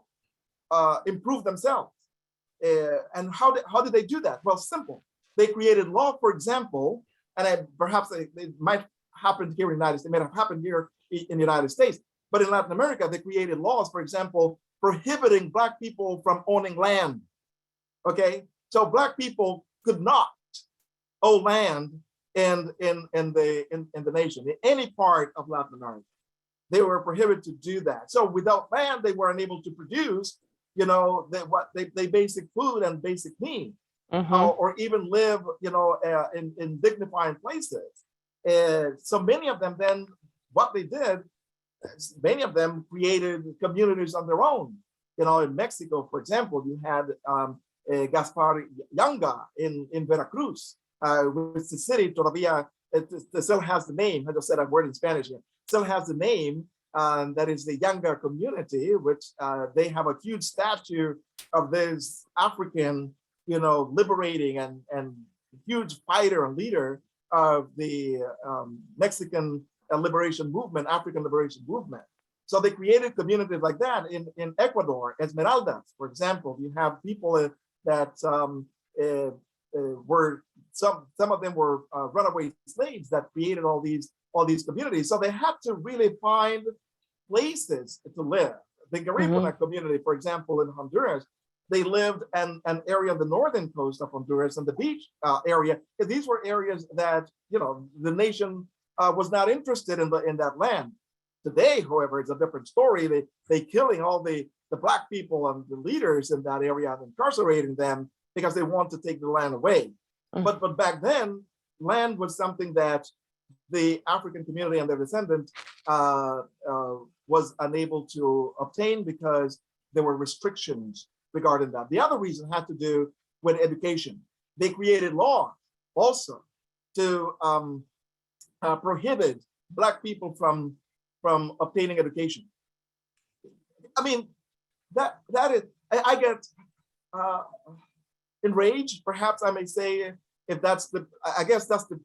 improve themselves. And how did they do that? Well, simple. They created law, for example, and perhaps it might happen here in the United States, it may have happened here in the United States, but in Latin America, they created laws, for example, prohibiting Black people from owning land. Okay, so Black people could not own land in the nation, in any part of Latin America. They were prohibited to do that. So without land, they weren't able to produce, you know, they basic food and basic needs, or even live, you know, in dignified places. So many of them then, what they did, many of them created communities on their own. You know, in Mexico, for example, you had Gaspar Yanga in Veracruz, which the city todavía, it still has the name. I just said a word in Spanish here. Still has the name. That is the Yanga community, which they have a huge statue of this African, you know, liberating and huge fighter and leader of the Mexican liberation movement, African liberation movement. So they created communities like that in Ecuador. Esmeraldas, for example, you have people that were some of them were runaway slaves that created all these communities. So they had to really find places to live. The Garifuna community, for example, in Honduras, they lived in an area on the northern coast of Honduras and the beach area. These were areas that, you know, the nation was not interested in that land. Today, however, it's a different story. They killing all the Black people and the leaders in that area and incarcerating them because they want to take the land away. But back then, land was something that the African community and their descendants was unable to obtain because there were restrictions regarding that. The other reason had to do with education. They created laws also to prohibit Black people from obtaining education. I mean, that is, I get enraged, perhaps I may say, if that's the, I guess that's the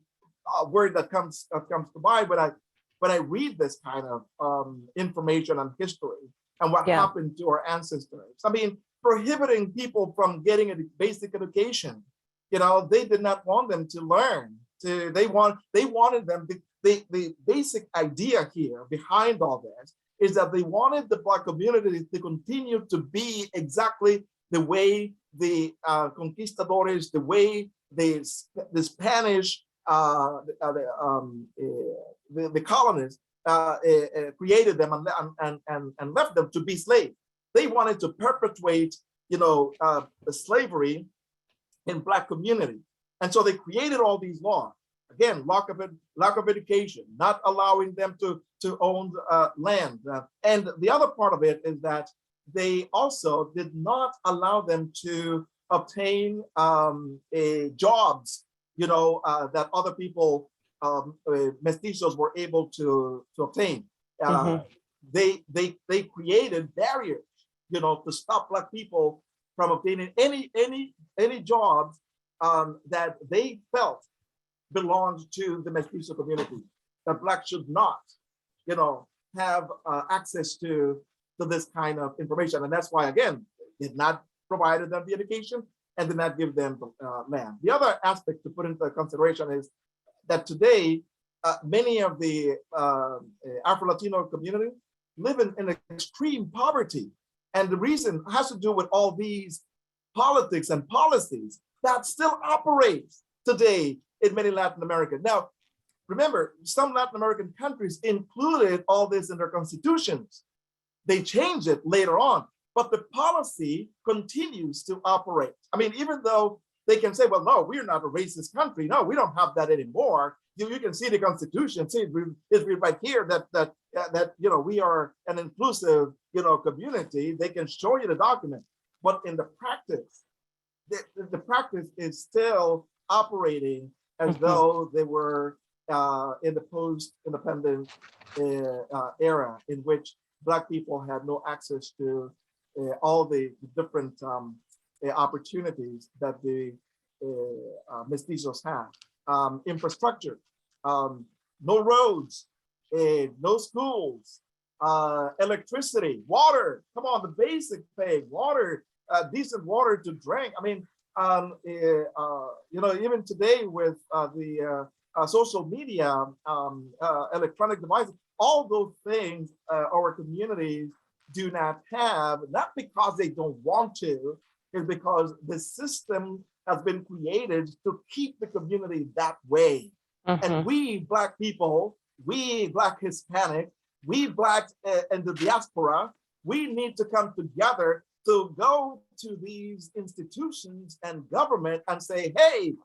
word that comes to mind when I read this kind of information on history and what happened to our ancestors. I mean, prohibiting people from getting a basic education. You know, they did not want them to learn. they wanted them, the basic idea here behind all this is that they wanted the Black community to continue to be exactly the way the conquistadores, the way the Spanish, the colonists created them and left them to be slaves. They wanted to perpetuate, the slavery in Black community. And so they created all these laws. Again, lack of education, not allowing them to own land. And the other part of it is that they also did not allow them to obtain jobs, that other people, mestizos, were able to obtain. They created barriers, to stop Black people from obtaining any jobs that they felt belonged to the Mestizo community, that Black should not, have access to this kind of information. And that's why, again, did not provided them the education and did not give them land. The other aspect to put into consideration is that today, many of the Afro-Latino community live in extreme poverty. And the reason has to do with all these politics and policies that still operates today in many Latin America. Now, remember, some Latin American countries included all this in their constitutions. They changed it later on, but the policy continues to operate. I mean, even though they can say, well, no, we're not a racist country. No, we don't have that anymore. You can see the constitution, see it's right here that we are an inclusive, community. They can show you the document, but in the practice, the practice is still operating as though they were in the post-independent era, in which Black people had no access to all the different opportunities that the mestizos have. Infrastructure, no roads, no schools, electricity, water. Come on, the basic thing, water, decent water to drink. I mean, even today with the social media, electronic devices, all those things our communities do not have, not because they don't want to, is because the system has been created to keep the community that way. And we Black people, we Black Hispanic, we Black and the diaspora, we need to come together to go to these institutions and government and say, hey,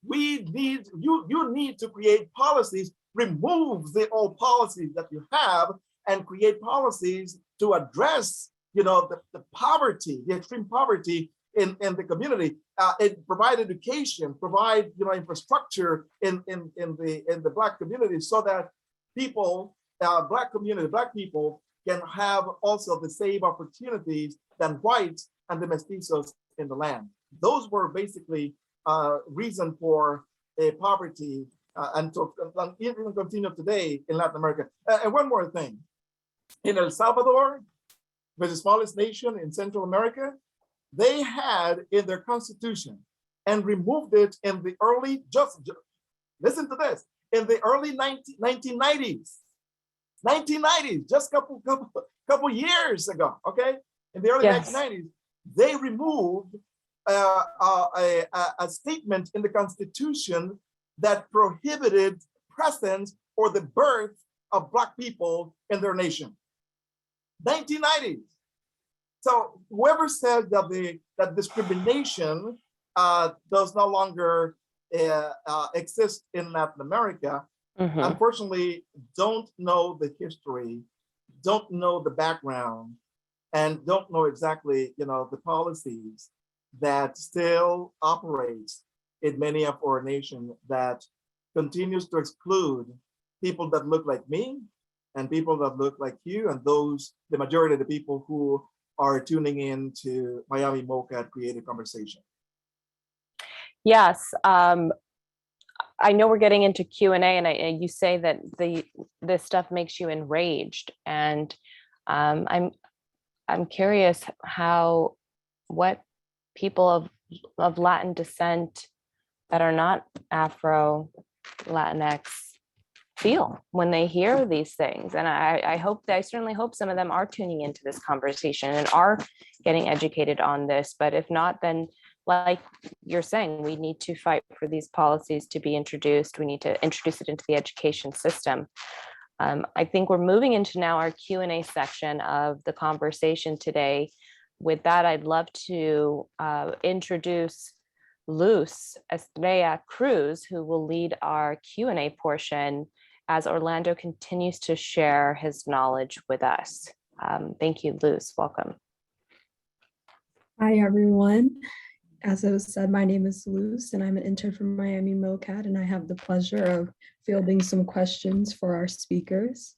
we need, you need to create policies, remove the old policies that you have and create policies to address, the poverty, the extreme poverty in the community, and provide education, provide, infrastructure in the Black community so that people, Black people can have also the same opportunities than whites and the mestizos in the land. Those were basically reason for poverty and to even continue today in Latin America. And one more thing, in El Salvador, which is the smallest nation in Central America, they had in their constitution and removed it in the early, just listen to this, in the early 1990s, just couple years ago, okay? In the early 1990s, they removed a statement in the constitution that prohibited presence or the birth of Black people in their nation. 1990s. So whoever said that discrimination does no longer exist in Latin America, unfortunately, don't know the history, don't know the background, and don't know exactly, the policies that still operates in many of our nations that continues to exclude people that look like me and people that look like you, and the majority of the people who are tuning in to Miami MoCAAD Creative Conversation. Yes, I know we're getting into Q&A, and you say that this stuff makes you enraged, and I'm curious what people of Latin descent that are not Afro-Latinx feel when they hear these things. And I certainly hope some of them are tuning into this conversation and are getting educated on this. But if not, then like you're saying, we need to fight for these policies to be introduced. We need to introduce it into the education system. I think we're moving into now our Q&A section of the conversation today. With that, I'd love to introduce Luz Estrella Cruz, who will lead our Q&A portion as Orlando continues to share his knowledge with us. Thank you, Luz. Welcome. Hi, everyone. As it was said, my name is Luz, and I'm an intern from Miami MoCAAD, and I have the pleasure of fielding some questions for our speakers.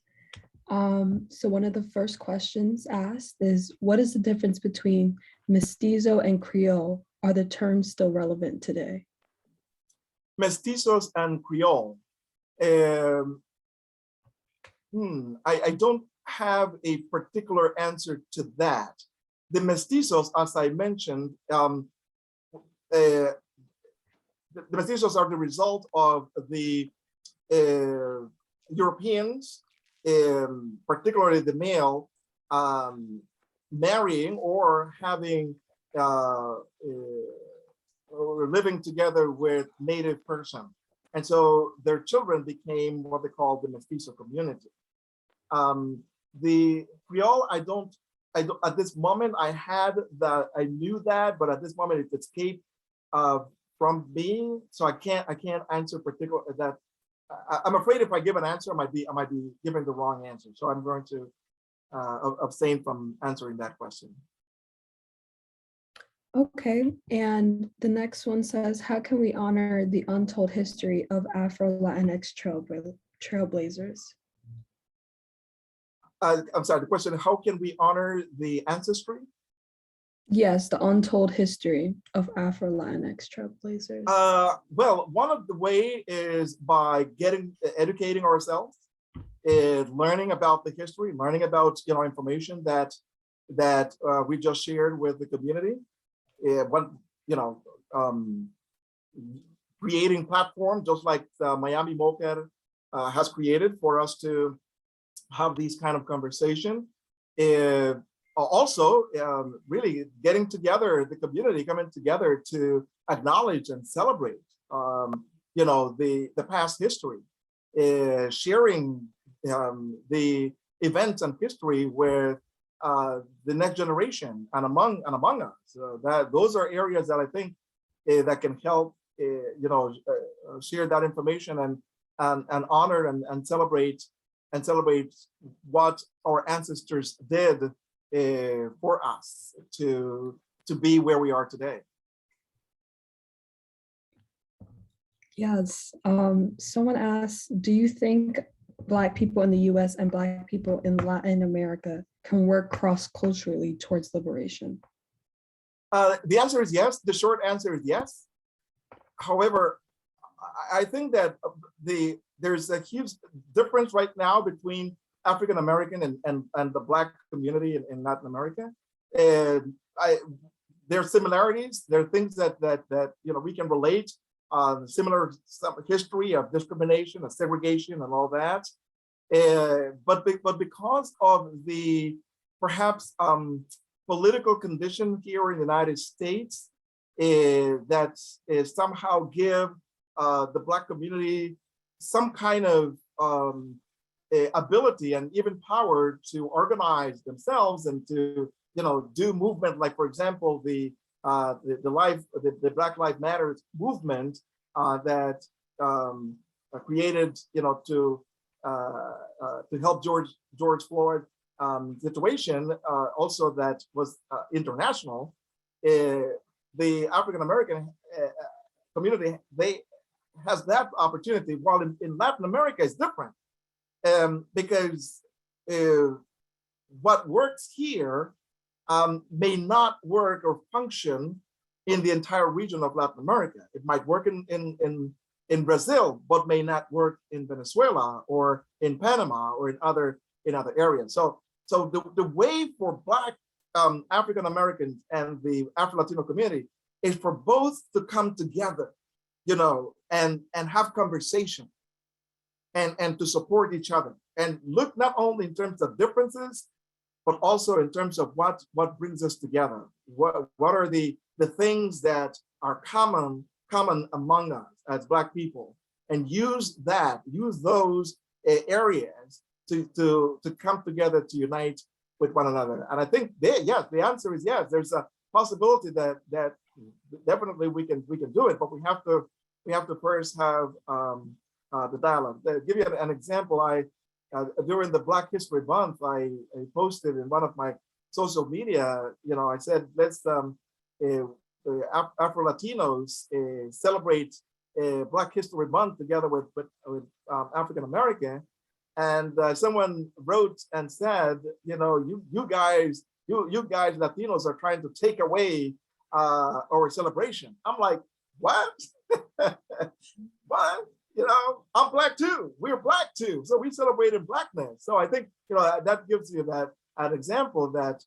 So one of the first questions asked is, what is the difference between Mestizo and Creole? Are the terms still relevant today? Mestizos and Creole. I don't have a particular answer to that. The Mestizos, as I mentioned, the Mestizos are the result of the Europeans, particularly the male, marrying or having or living together with native person. And so their children became what they call the Mestizo community. The Creole, I don't, at this moment I knew that, but at this moment it escaped from being, so I can't answer particular that. I'm afraid if I give an answer, I might be giving the wrong answer. So I'm going to abstain from answering that question. Okay, and the next one says, how can we honor the untold history of Afro-Latinx trailblazers? I'm sorry, the question, how can we honor the ancestry? Yes, the untold history of Afro-Latinx trailblazers. Well, one of the way is by educating ourselves, learning about the history, learning about information that we just shared with the community. Creating platform just like the Miami MoCAAD has created for us to have these kind of conversation. Also, really getting together, the community coming together to acknowledge and celebrate, the past history, sharing the events and history with the next generation and among us. Those are areas that I think that can help, share that information and honor and celebrate what our ancestors did for us to be where we are today. Yes, someone asked, do you think Black people in the US and Black people in Latin America can work cross-culturally towards liberation? The answer is yes. The short answer is yes. However, I think that there's a huge difference right now between African American and the Black community in Latin America. And there are similarities. There are things that we can relate. Similar history of discrimination and segregation and all that. But because of the perhaps political condition here in the United States that somehow give the Black community some kind of ability and even power to organize themselves and to do movement, like for example the Black Lives Matter movement that created to help George Floyd situation, also that was international. The African American community, they has that opportunity, while in Latin America is different, because what works here may not work or function in the entire region of Latin America. It might work in Brazil, but may not work in Venezuela or in Panama or in other areas. So the way for Black African Americans and the Afro-Latino community is for both to come together and have conversation and to support each other and look not only in terms of differences, but also in terms of what brings us together. What are the things that are common among us as Black people, and use those areas to come together to unite with one another. And I think the answer is yes. There's a possibility that definitely we can do it, but we have to first have the dialogue. To give you an example, during the Black History Month, I posted in one of my social media, I said, let's Afro-Latinos celebrate Black History Month together with African American. And someone wrote and said, you guys Latinos are trying to take away our celebration. I'm like, what? What? I'm Black too. We're Black too. So we celebrated Blackness. So I think, that gives you an example that,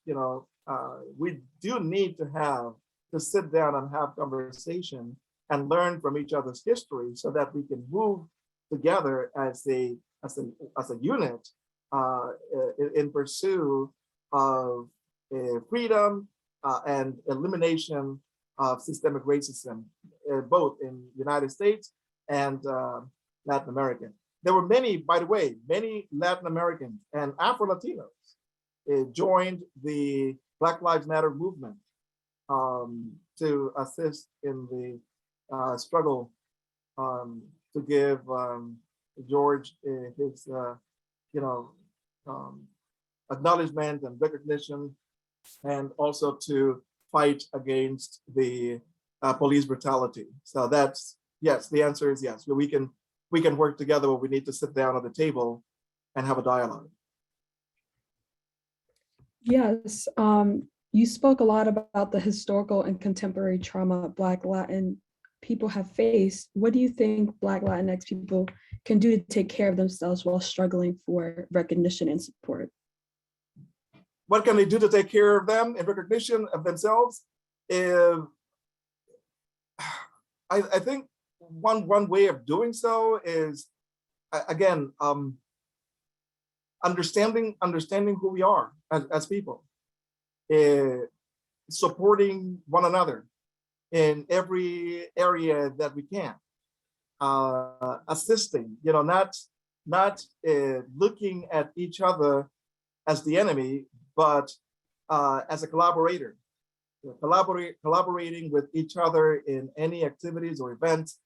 we do need to sit down and have conversation and learn from each other's history so that we can move together as a unit in pursuit of freedom and elimination of systemic racism, both in the United States and Latin America. There were many Latin Americans and Afro-Latinos joined the Black Lives Matter movement to assist in the struggle to give George his acknowledgement and recognition, and also to fight against the police brutality. So that's yes. The answer is yes. We can work together, but we need to sit down at the table and have a dialogue. Yes, you spoke a lot about the historical and contemporary trauma Black Latin people have faced. What do you think Black Latinx people can do to take care of themselves while struggling for recognition and support? What can they do to take care of them and recognition of themselves? I think one way of doing so is, again, understanding who we are as people, supporting one another in every area that we can, assisting, not looking at each other as the enemy, but as a collaborator, collaborating with each other in any activities or events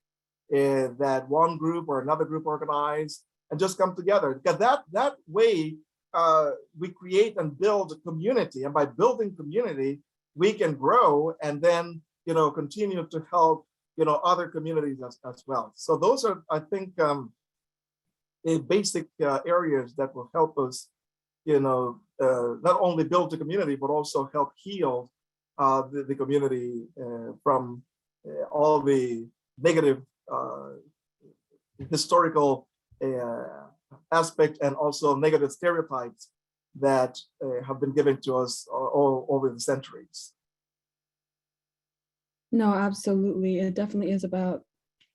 that one group or another group organize, and just come together. Because that way we create and build a community, and by building community, we can grow and then continue to help other communities as well. So those are, I think, basic areas that will help us, not only build the community, but also help heal the community from all the negative historical aspect and also negative stereotypes that have been given to us all over the centuries. No, absolutely. It definitely is about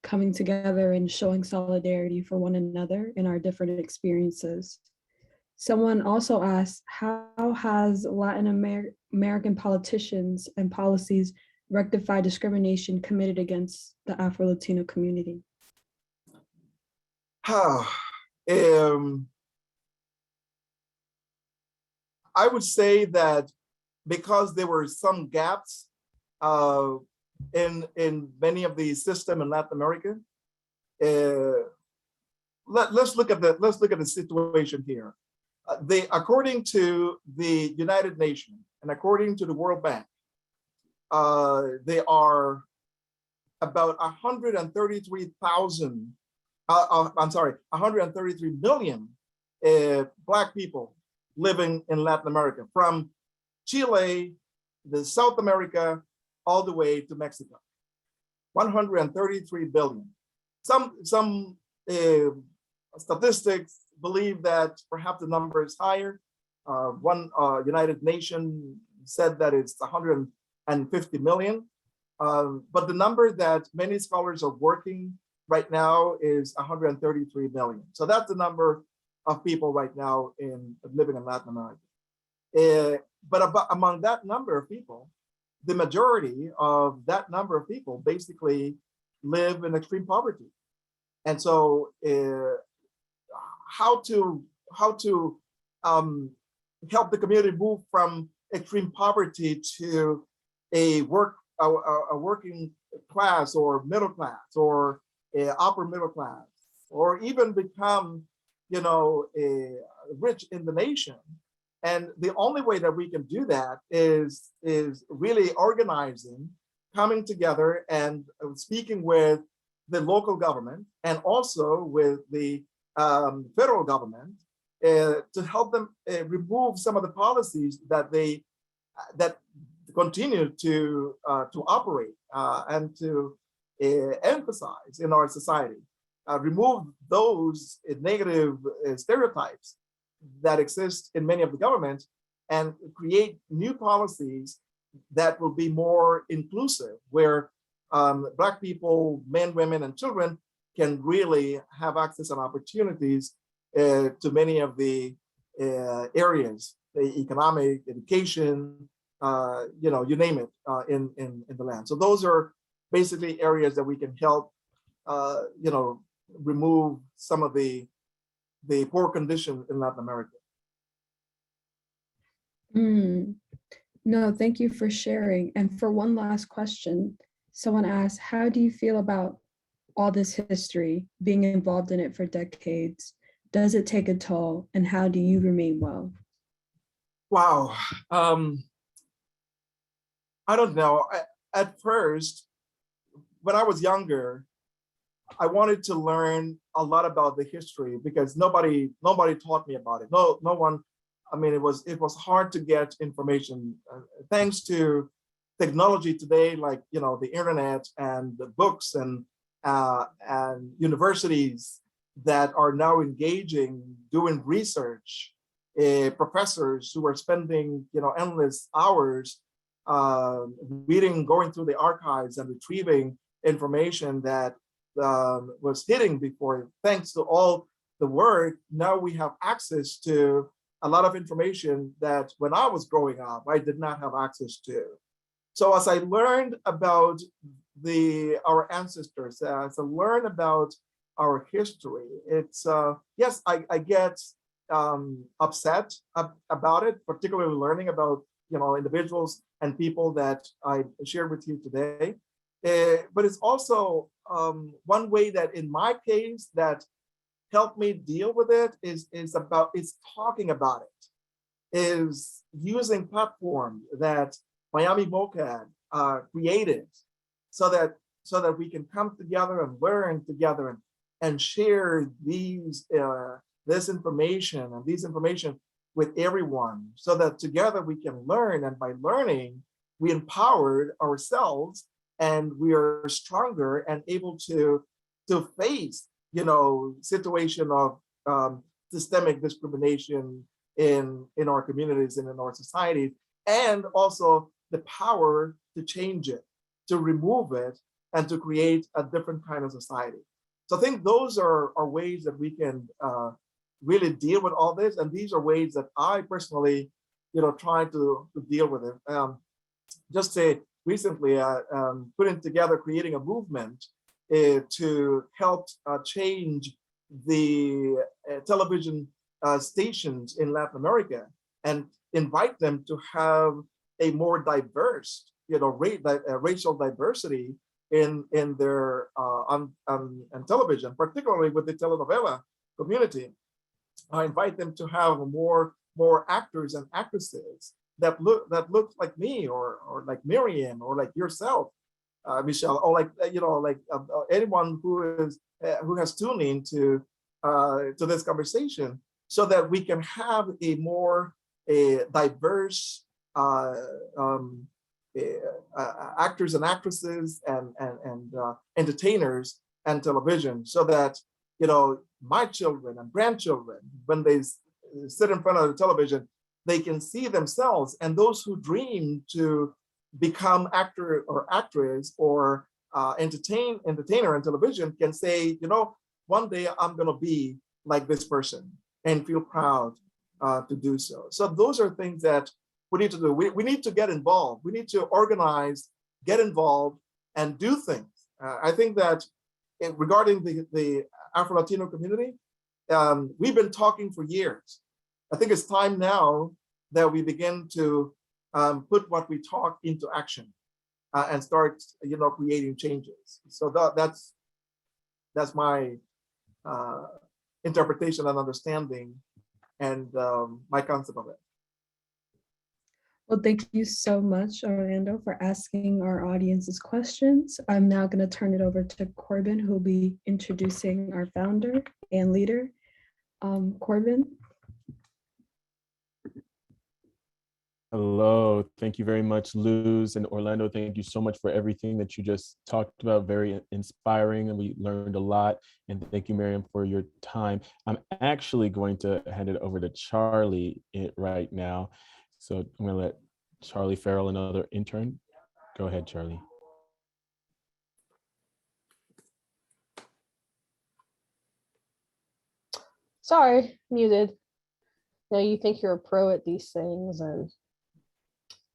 coming together and showing solidarity for one another in our different experiences. Someone also asked, how has Latin American politicians and policies rectified discrimination committed against the Afro-Latino community? I would say that because there were some gaps in many of the system in Latin America, let's look at the situation here. According to the United Nations and according to the World Bank, there are about 133 million Black people living in Latin America, from Chile, the South America, all the way to Mexico. 133 billion. Some statistics believe that perhaps the number is higher. One United Nations said that it's 150 million. But the number that many scholars are working right now is 133 million. So that's the number of people right now living in Latin America. But among that number of people, the majority of that number of people basically live in extreme poverty. And so how to help the community move from extreme poverty to a working class or middle class or upper middle class, or even become, rich in the nation. And the only way that we can do that is really organizing, coming together and speaking with the local government and also with the federal government to help them remove some of the policies that continue to operate and to emphasize in our society. Remove those negative stereotypes that exist in many of the governments and create new policies that will be more inclusive, where Black people, men, women, and children can really have access and opportunities to many of the areas, the economic, education, you name it, in the land. So those are basically areas that we can help, remove some of the poor condition in Latin America. No, thank you for sharing. And for one last question, someone asked, how do you feel about all this history, being involved in it for decades? Does it take a toll, and how do you remain well? Wow. I don't know. At first, when I was younger, I wanted to learn a lot about the history because nobody taught me about it. No one. I mean, it was hard to get information. Thanks to technology today, like the internet and the books and universities that are now engaging, doing research, professors who are spending endless hours reading, going through the archives and retrieving information that was hidden before. Thanks to all the work, now we have access to a lot of information that when I was growing up, I did not have access to. So as I learned about our ancestors, as I learned about our history, it's yes, I get upset about it, particularly learning about individuals and people that I shared with you today. But it's also one way that, in my case, that helped me deal with it is talking about it, is using platform that Miami MoCAAD created, so that we can come together and learn together and share this information and these information with everyone, so that together we can learn, and by learning, we empowered ourselves and we are stronger and able to face situation of systemic discrimination in our communities and in our society, and also the power to change it, to remove it, and to create a different kind of society. So I think those are ways that we can really deal with all this, and these are ways that I personally, try to deal with it. Just say recently, putting together, creating a movement to help change the television stations in Latin America and invite them to have a more diverse, racial diversity in their on television, particularly with the telenovela community. I invite them to have more actors and actresses that look like me or like Miriam or like yourself, Michelle, or like anyone who has tuned in to this conversation, so that we can have a more diverse actors and actresses and entertainers and television, so that my children and grandchildren, when they sit in front of the television, they can see themselves, and those who dream to become actor or actress or entertainer on television can say, you know, one day I'm going to be like this person and feel proud to do so. So those are things that we need to do. We need to get involved. We need to organize, get involved, and do things. I think that regarding the Afro-Latino community, we've been talking for years. I think it's time now that we begin to put what we talk into action and start, you know, creating changes. So that's my interpretation and understanding and my concept of it. Well, thank you so much, Orlando, for asking our audience's questions. I'm now going to turn it over to Corbin, who will be introducing our founder and leader. Corbin. Hello, thank you very much, Luz and Orlando. Thank you so much for everything that you just talked about. Very inspiring, and we learned a lot. And thank you, Miriam, for your time. I'm actually going to hand it over to Charlie right now. So I'm going to let Charlie Farrell, another intern. Go ahead, Charlie. Sorry, muted. Now you think you're a pro at these things. And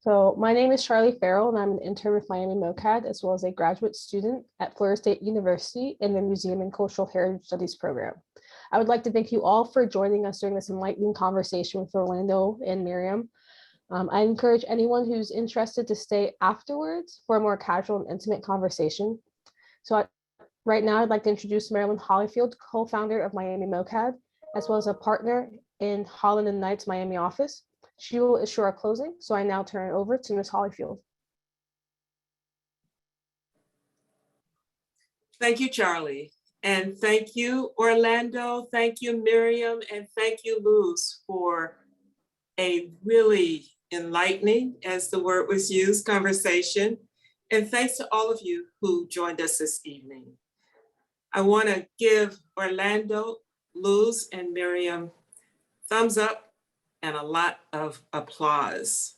so my name is Charlie Farrell, and I'm an intern with Miami MoCAAD, as well as a graduate student at Florida State University in the Museum and Cultural Heritage Studies program. I would like to thank you all for joining us during this enlightening conversation with Orlando and Miriam. I encourage anyone who's interested to stay afterwards for a more casual and intimate conversation. So right now, I'd like to introduce Marilyn Hollyfield, co-founder of Miami MoCAAD, as well as a partner in Holland and Knight's Miami office. She will issue our closing, so I now turn it over to Ms. Hollyfield. Thank you, Charlie. And thank you, Orlando. Thank you, Miriam. And thank you, Luz, for a really enlightening, as the word was used, conversation. And thanks to all of you who joined us this evening. I want to give Orlando, Luz, and Miriam thumbs up and a lot of applause.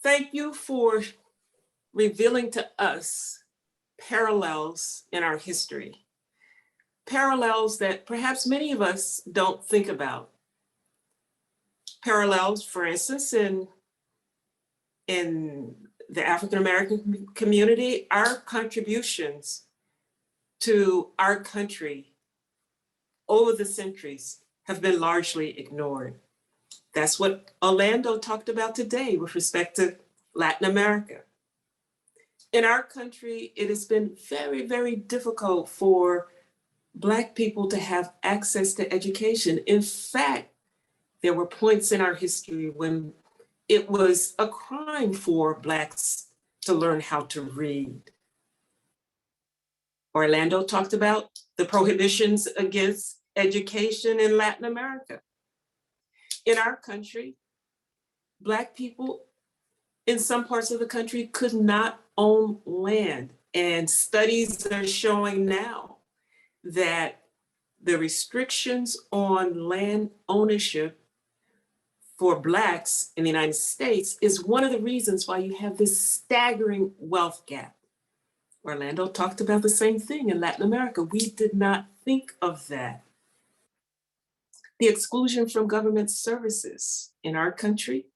Thank you for revealing to us parallels in our history, parallels that perhaps many of us don't think about. Parallels, for instance, in the African-American community, our contributions to our country over the centuries have been largely ignored. That's what Orlando talked about today with respect to Latin America. In our country, it has been very, very difficult for Black people to have access to education. In fact, there were points in our history when it was a crime for Blacks to learn how to read. Orlando talked about the prohibitions against education in Latin America. In our country, Black people in some parts of the country could not own land. And studies are showing now that the restrictions on land ownership for Blacks in the United States is one of the reasons why you have this staggering wealth gap. Orlando talked about the same thing in Latin America. We did not think of that. The exclusion from government services in our country,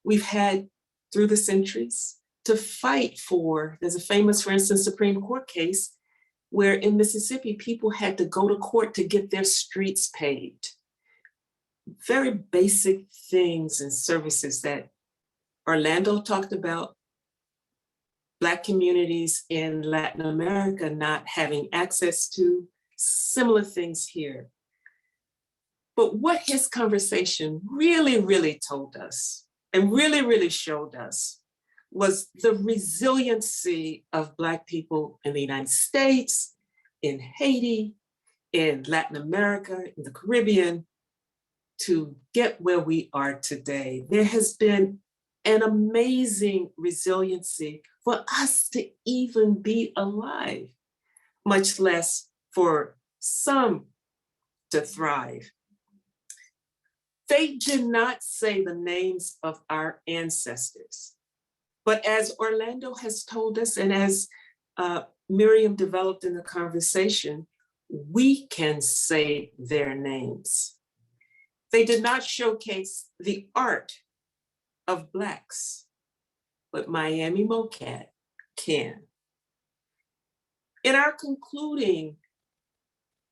we've had through the centuries to fight for. There's a famous, for instance, Supreme Court case where in Mississippi, people had to go to court to get their streets paved. Very basic things and services that Orlando talked about. Black communities in Latin America not having access to, similar things here. But what his conversation really, really told us and really, really showed us was the resiliency of Black people in the United States, in Haiti, in Latin America, in the Caribbean, to get where we are today. There has been an amazing resiliency for us to even be alive, much less for some to thrive. They did not say the names of our ancestors. But as Orlando has told us, and as Miriam developed in the conversation, we can say their names. They did not showcase the art of Blacks, but Miami MoCAAD can. In our concluding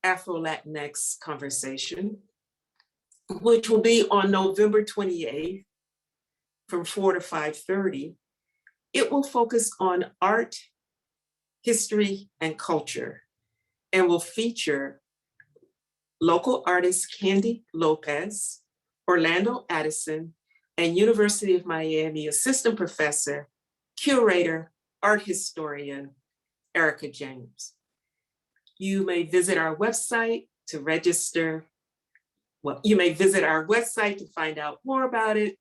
Afro-Latinx conversation, which will be on November 28th from 4 to 5:30, it will focus on art, history, and culture, and will feature local artist Candy Lopez, Orlando Addison, and University of Miami assistant professor, curator, art historian, Erica James. You may visit our website to register. Well, you may visit our website to find out more about it.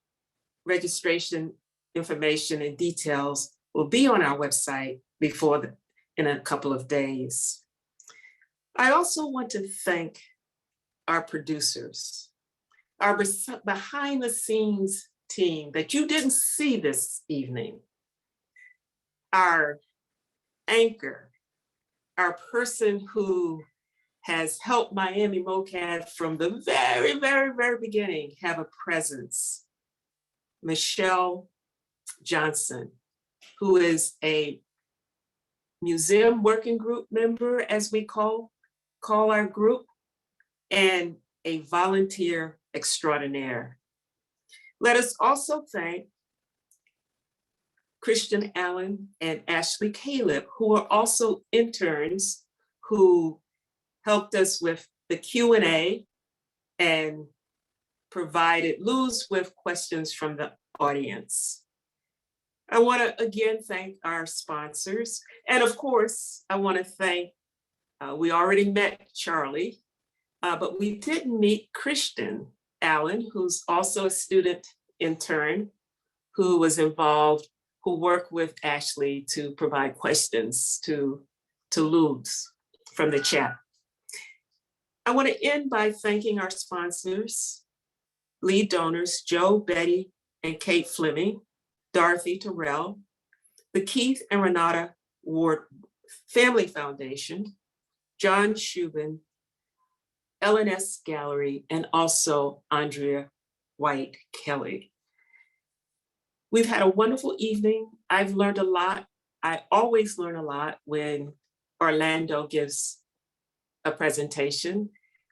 Registration information and details will be on our website in a couple of days. I also want to thank our producers, our behind the scenes team that you didn't see this evening, our anchor, our person who has helped Miami MoCAAD from the very, very, very beginning have a presence, Michelle Johnson, who is a museum working group member, as we call our group, and a volunteer extraordinaire. Let us also thank Christian Allen and Ashley Caleb, who are also interns who helped us with the Q&A and provided Luz with questions from the audience. I want to again thank our sponsors. And of course, I want to thank, we already met Charlie, but we didn't meet Christian Allen, who's also a student intern who was involved, who worked with Ashley to provide questions to Luz from the chat. I want to end by thanking our sponsors, lead donors, Joe, Betty, and Kate Fleming, Dorothy Terrell, the Keith and Renata Ward Family Foundation, John Shubin, LNS Gallery, and also Andrea White Kelly. We've had a wonderful evening. I've learned a lot. I always learn a lot when Orlando gives a presentation.